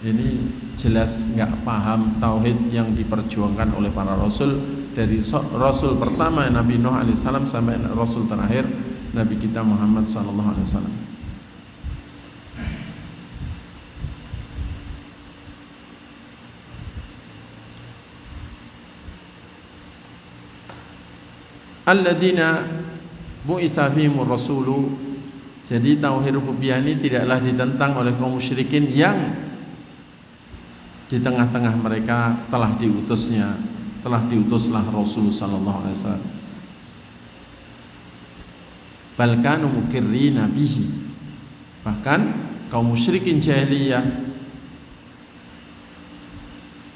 Ini jelas nggak paham tauhid yang diperjuangkan oleh para rasul, dari rasul pertama Nabi Nuh alaihissalam sampai rasul terakhir Nabi kita Muhammad sallallahu alaihi wasallam. Alladzina bu'itsa fihimur rasulu. Jadi tauhid rububiyah ini tidaklah ditentang oleh kaum musyrikin yang di tengah-tengah mereka telah diutuslah Rasul sallallahu alaihi wasallam. Bal kanu muqirrina bihi. Bahkan kaum musyrikin jahiliyah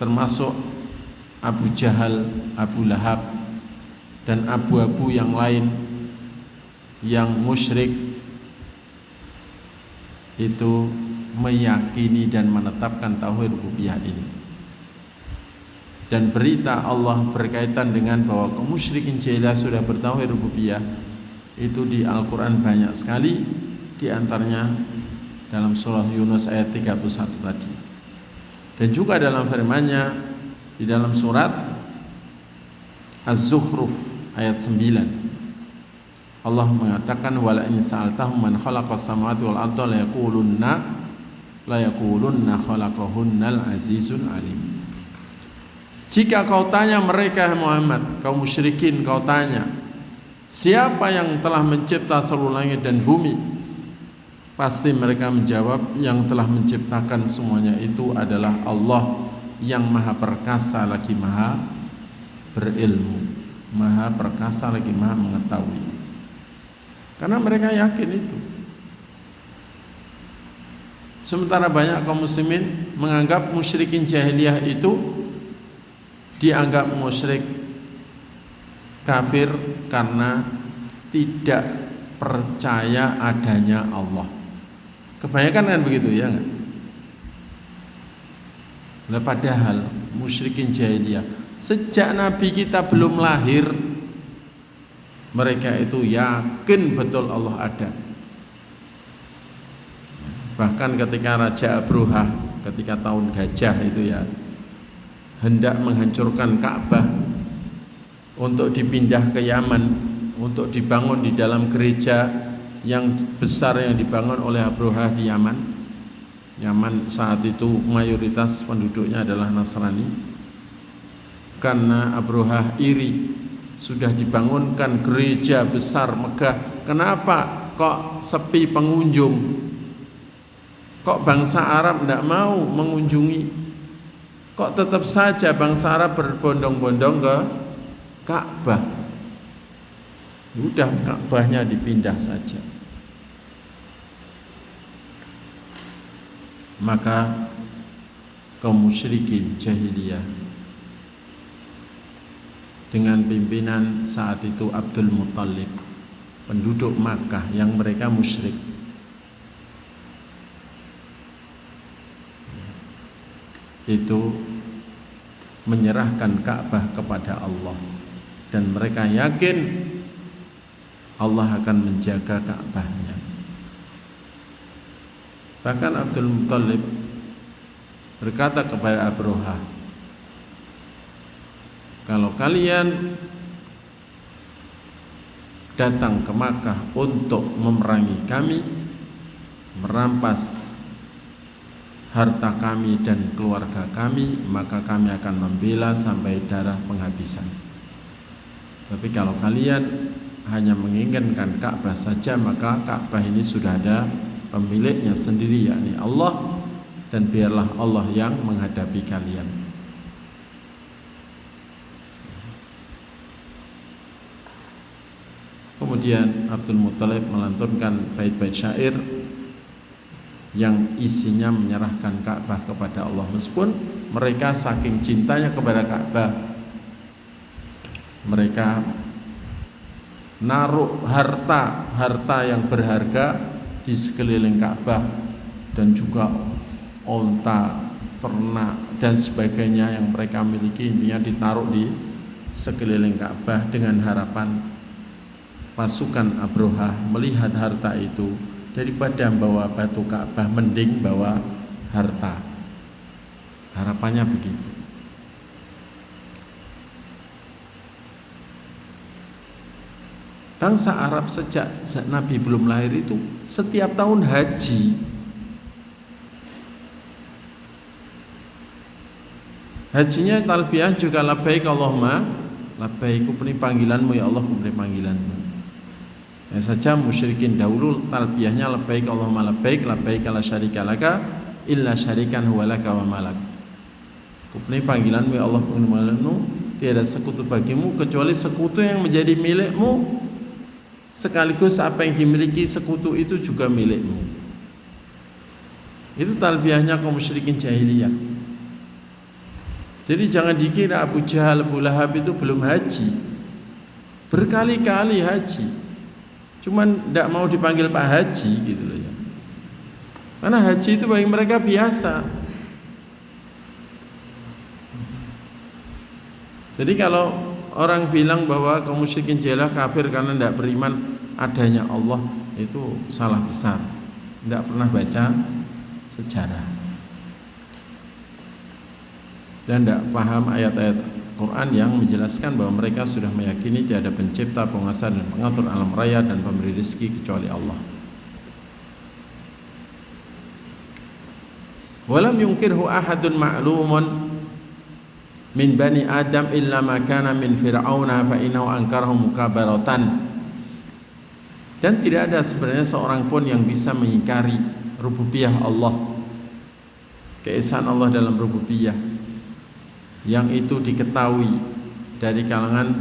termasuk Abu Jahal, Abu Lahab dan abu-abu yang lain yang musyrik itu meyakini dan menetapkan tauhid rububiyah ini. Dan berita Allah berkaitan dengan bahwa kaum musyrikin jahiliyah sudah bertauhid rububiyah itu di Al-Quran banyak sekali, di antaranya dalam surah Yunus ayat 31 tadi, dan juga dalam firman-Nya di dalam surat Az-Zukhruf ayat 9. Allah mengatakan wala in sa'altahum man khalaqas samawati wal arda la yaqulunna khalaqahunnal azizul alim. Jika kau tanya mereka Muhammad, kaum musyrikin, kau tanya siapa yang telah mencipta seluruh langit dan bumi, pasti mereka menjawab yang telah menciptakan semuanya itu adalah Allah yang maha perkasa lagi maha berilmu, maha perkasa lagi maha mengetahui. Karena mereka yakin itu. Sementara banyak kaum muslimin menganggap musyrikin jahiliyah itu dianggap musyrik kafir karena tidak percaya adanya Allah. Kebanyakan kan begitu ya enggak? Nah, padahal musyrikin jahiliyah sejak Nabi kita belum lahir mereka itu yakin betul Allah ada. Bahkan ketika Raja Abroha ketika tahun gajah itu ya hendak menghancurkan Ka'bah untuk dipindah ke Yaman, untuk dibangun di dalam gereja yang besar yang dibangun oleh Abroha di Yaman. Yaman saat itu mayoritas penduduknya adalah Nasrani. Karena Abroha iri, sudah dibangunkan gereja besar megah, kenapa kok sepi pengunjung? Kok bangsa Arab tidak mau mengunjungi? Kok tetap saja bangsa Arab berbondong-bondong ke Ka'bah? Udah Ka'bahnya dipindah saja. Maka kaum musyrikin jahiliyah dengan pimpinan saat itu Abdul Muthalib, penduduk Makkah yang mereka musyrik, itu menyerahkan Ka'bah kepada Allah dan mereka yakin Allah akan menjaga Ka'bahnya. Bahkan Abdul Muthalib berkata kepada Abroha, kalau kalian datang ke Makkah untuk memerangi kami, merampas harta kami dan keluarga kami, maka kami akan membela sampai darah penghabisan. Tapi kalau kalian hanya menginginkan Ka'bah saja, maka Ka'bah ini sudah ada pemiliknya sendiri, yakni Allah, dan biarlah Allah yang menghadapi kalian. Kemudian Abdul Muthalib melantunkan bait-bait syair yang isinya menyerahkan Ka'bah kepada Allah, meskipun mereka saking cintanya kepada Ka'bah, mereka naruh harta yang berharga di sekeliling Ka'bah dan juga onta, ternak dan sebagainya yang mereka miliki, intinya ditaruh di sekeliling Ka'bah dengan harapan pasukan Abroha melihat harta itu, daripada membawa batu Ka'bah mending bawa harta. Harapannya begitu. Bangsa Arab sejak Nabi belum lahir itu setiap tahun haji. Hajinya talbiyah juga labbaik Allahumma labbaik, kupeni panggilanmu ya Allah, kupeni panggilanmu. Ya saja musyrikin dahulu talbiyahnya labbaik Allahumma labbaik, labbaik la syarika laka illa syarikan huwa laka wa malak. Kupeni panggilanmu ya Allah, kupeni panggilanmu, tiada sekutu bagimu kecuali sekutu yang menjadi milikmu, sekaligus apa yang dimiliki sekutu itu juga milikmu. Itu talbiyahnya kaum musyrikin jahiliyah. Jadi jangan dikira Abu Jahal, Abu Lahab itu belum haji. Berkali-kali haji, cuman tidak mau dipanggil Pak Haji gitu loh ya. Karena haji itu bagi mereka biasa. Jadi kalau orang bilang bahwa kaum musyrikin jahiliyah kafir karena tidak beriman adanya Allah, itu salah besar. Tidak pernah baca sejarah dan tidak paham ayat-ayat Quran yang menjelaskan bahwa mereka sudah meyakini tiada pencipta, penguasa dan pengatur alam raya dan pemberi rezeki kecuali Allah. Walam yungkirhu ahadun ma'lumun min bani Adam illa ma kana min Fir'auna fa innahu ankarahu mukabaratan. Dan tidak ada sebenarnya seorang pun yang bisa mengingkari rububiyah Allah, keesaan Allah dalam rububiyah, yang itu diketahui dari kalangan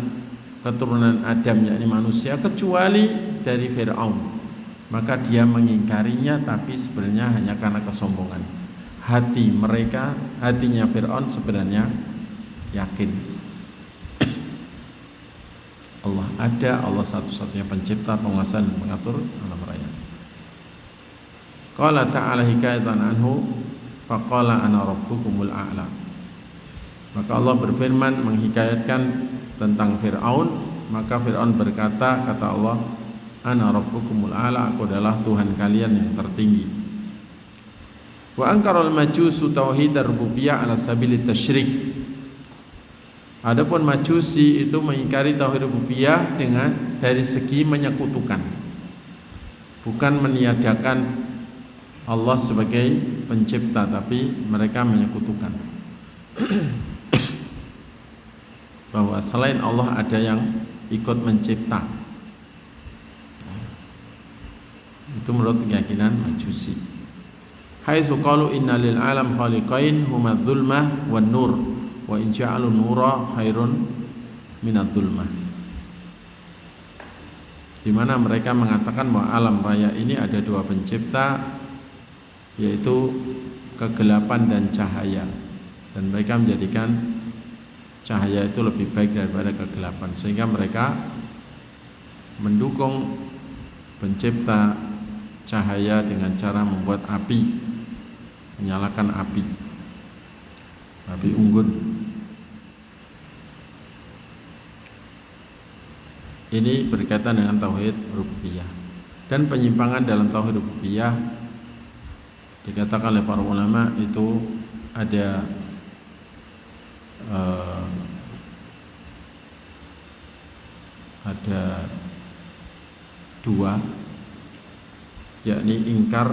keturunan Adam, yakni manusia, kecuali dari Fir'aun. Maka dia mengingkarinya, tapi sebenarnya hanya karena kesombongan. Hatinya Fir'aun sebenarnya yakin Allah ada, Allah satu-satunya pencipta, penguasa dan pengatur alam raya. Qala ta'ala hikayatan anhu faqala ana rabbukumul a'la. Maka Allah berfirman menghikayatkan tentang Fir'aun, maka Fir'aun berkata, kata Allah, ana rabbukumul a'la, aku adalah Tuhan kalian yang tertinggi. Wa angkaral majusu tauhid rububiyah ala sabilit tasyrik. Adapun Majusi itu mengingkari tauhid rububiyah dengan dari segi menyekutukan, bukan meniadakan Allah sebagai pencipta, tapi mereka menyekutukan bahwa selain Allah ada yang ikut mencipta. Itu menurut keyakinan Majusi. Haitsu qalu inna lil alam khaliqain huma dzulmah wan nur wa in ja'alun nura khairun minadz dzulmah. Di mana mereka mengatakan bahwa alam raya ini ada dua pencipta, yaitu kegelapan dan cahaya, dan mereka menjadikan cahaya itu lebih baik daripada kegelapan, sehingga mereka mendukung pencipta cahaya dengan cara membuat api, menyalakan api unggun. Ini berkaitan dengan tauhid rububiyah. Dan penyimpangan dalam tauhid rububiyah dikatakan oleh para ulama itu ada dua, yakni ingkar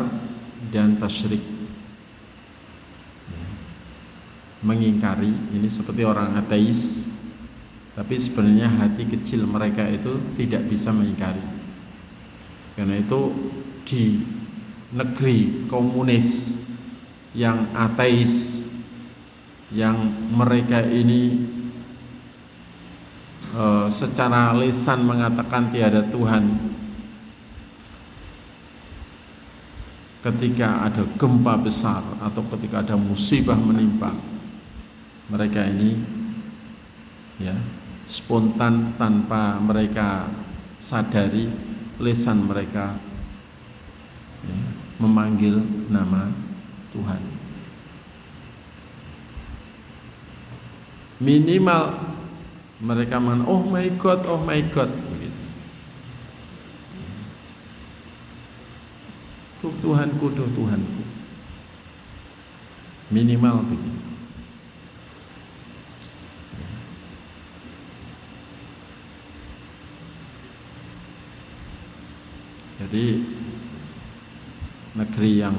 dan tasyrik. Mengingkari ini seperti orang ateis, tapi sebenarnya hati kecil mereka itu tidak bisa mengingkari. Karena itu di negeri komunis yang ateis, yang mereka ini secara lisan mengatakan tiada Tuhan, ketika ada gempa besar atau ketika ada musibah menimpa, mereka ini ya spontan tanpa mereka sadari lisan mereka ya, memanggil nama Tuhan. Minimal mereka mengatakan oh my God begitu. Tuhanku, Tuhanku. Minimal begitu. Jadi negeri yang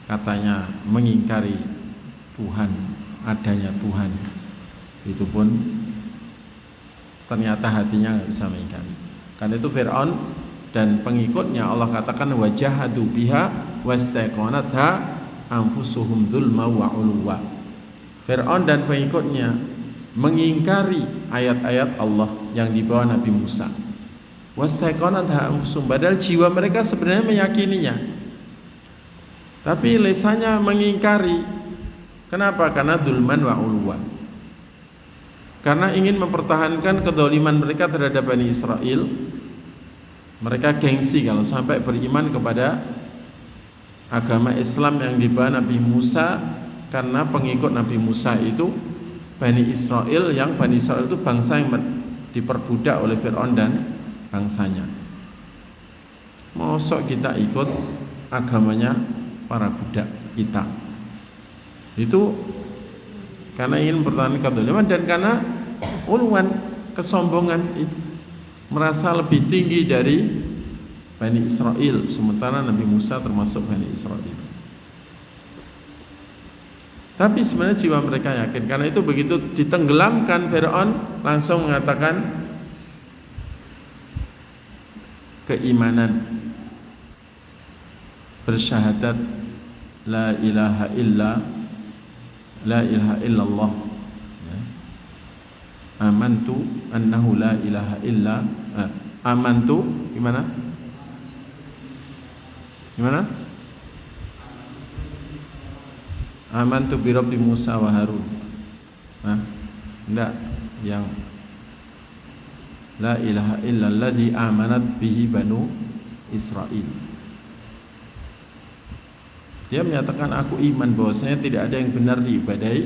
katanya mengingkari Tuhan, adanya Tuhan, itu pun ternyata hatinya nggak bisa mengingkari. Karena itu Fir'aun dan pengikutnya Allah katakan wajahadu biha wastaqanatha anfusuhum dzulma wa uluwa. Fir'aun dan pengikutnya mengingkari ayat-ayat Allah yang dibawa Nabi Musa. Wastaqanatha anfusuhum, padahal jiwa mereka sebenarnya meyakininya, tapi lisannya mengingkari. Kenapa? Karena dzulman wa uluwa, karena ingin mempertahankan kedzaliman mereka terhadap Bani Israel. Mereka gengsi kalau sampai beriman kepada agama Islam yang dibawa Nabi Musa, karena pengikut Nabi Musa itu Bani Israel, yang Bani Israel itu bangsa yang diperbudak oleh Fir'aun dan bangsanya. Mosok kita ikut agamanya para budak kita? Itu karena ingin mempertahankan kedzaliman dan karena uluan, kesombongan itu, merasa lebih tinggi dari Bani Israel, sementara Nabi Musa termasuk Bani Israel. Tapi sebenarnya jiwa mereka yakin. Karena itu begitu ditenggelamkan, Fir'aun langsung mengatakan keimanan, bersyahadat la ilaha illallah, ya. Amantu annahu la ilaha illa amantu gimana? Amantu bi Rabbi Musa wa Harun. Enggak, yang la ilaha illalladzi amanat bihi banu Israil. Dia menyatakan aku iman bahwasanya tidak ada yang benar diibadahi,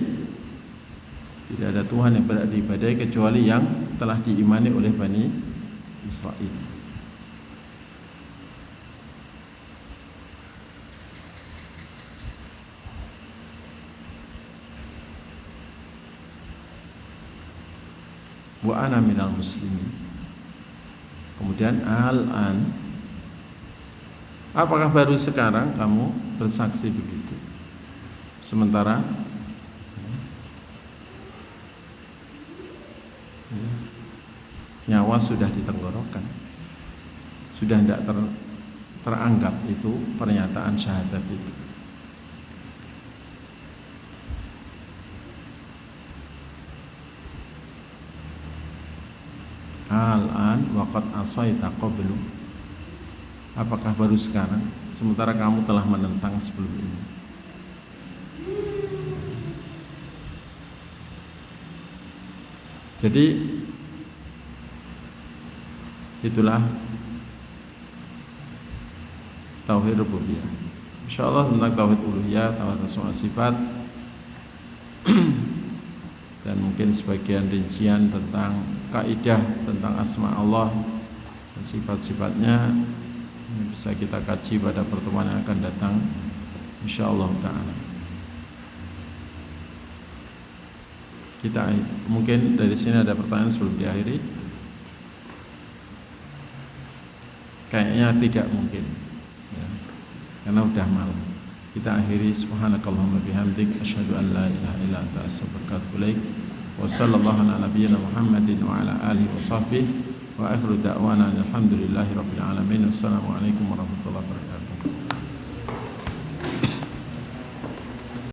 tidak ada Tuhan yang benar diibadahi kecuali yang telah diimani oleh Bani Israil. wa ana minal muslimin. Kemudian al-an, apakah baru sekarang kamu bersaksi begitu? Sementara nyawa sudah di tenggorokan, sudah tidak teranggap itu pernyataan syahadat itu. Al-an waqad asaita qablu, apakah baru sekarang sementara kamu telah menentang sebelum ini? Jadi itulah tauhid rububiyah. Insyaallah tentang tauhid uluhiyah, tauhid asma sifat dan mungkin sebagian rincian tentang kaidah tentang asma Allah dan sifat-sifatnya bisa kita kaji pada pertemuan yang akan datang insyaallah taala. Kita mungkin dari sini ada pertanyaan sebelum diakhiri. Kayaknya tidak mungkin ya, karena udah malam. Kita akhiri subhanakallahumma bihamdik asyhadu an la ilaha illa anta astaghfiruka wa atubu ilaik. Wa sallallahu ala nabiyyina Muhammadin wa ala alihi wa sahbihi wa akhiru da'wana alhamdulillahi rabbil alamin. Wassalamu alaikum warahmatullahi wabarakatuh.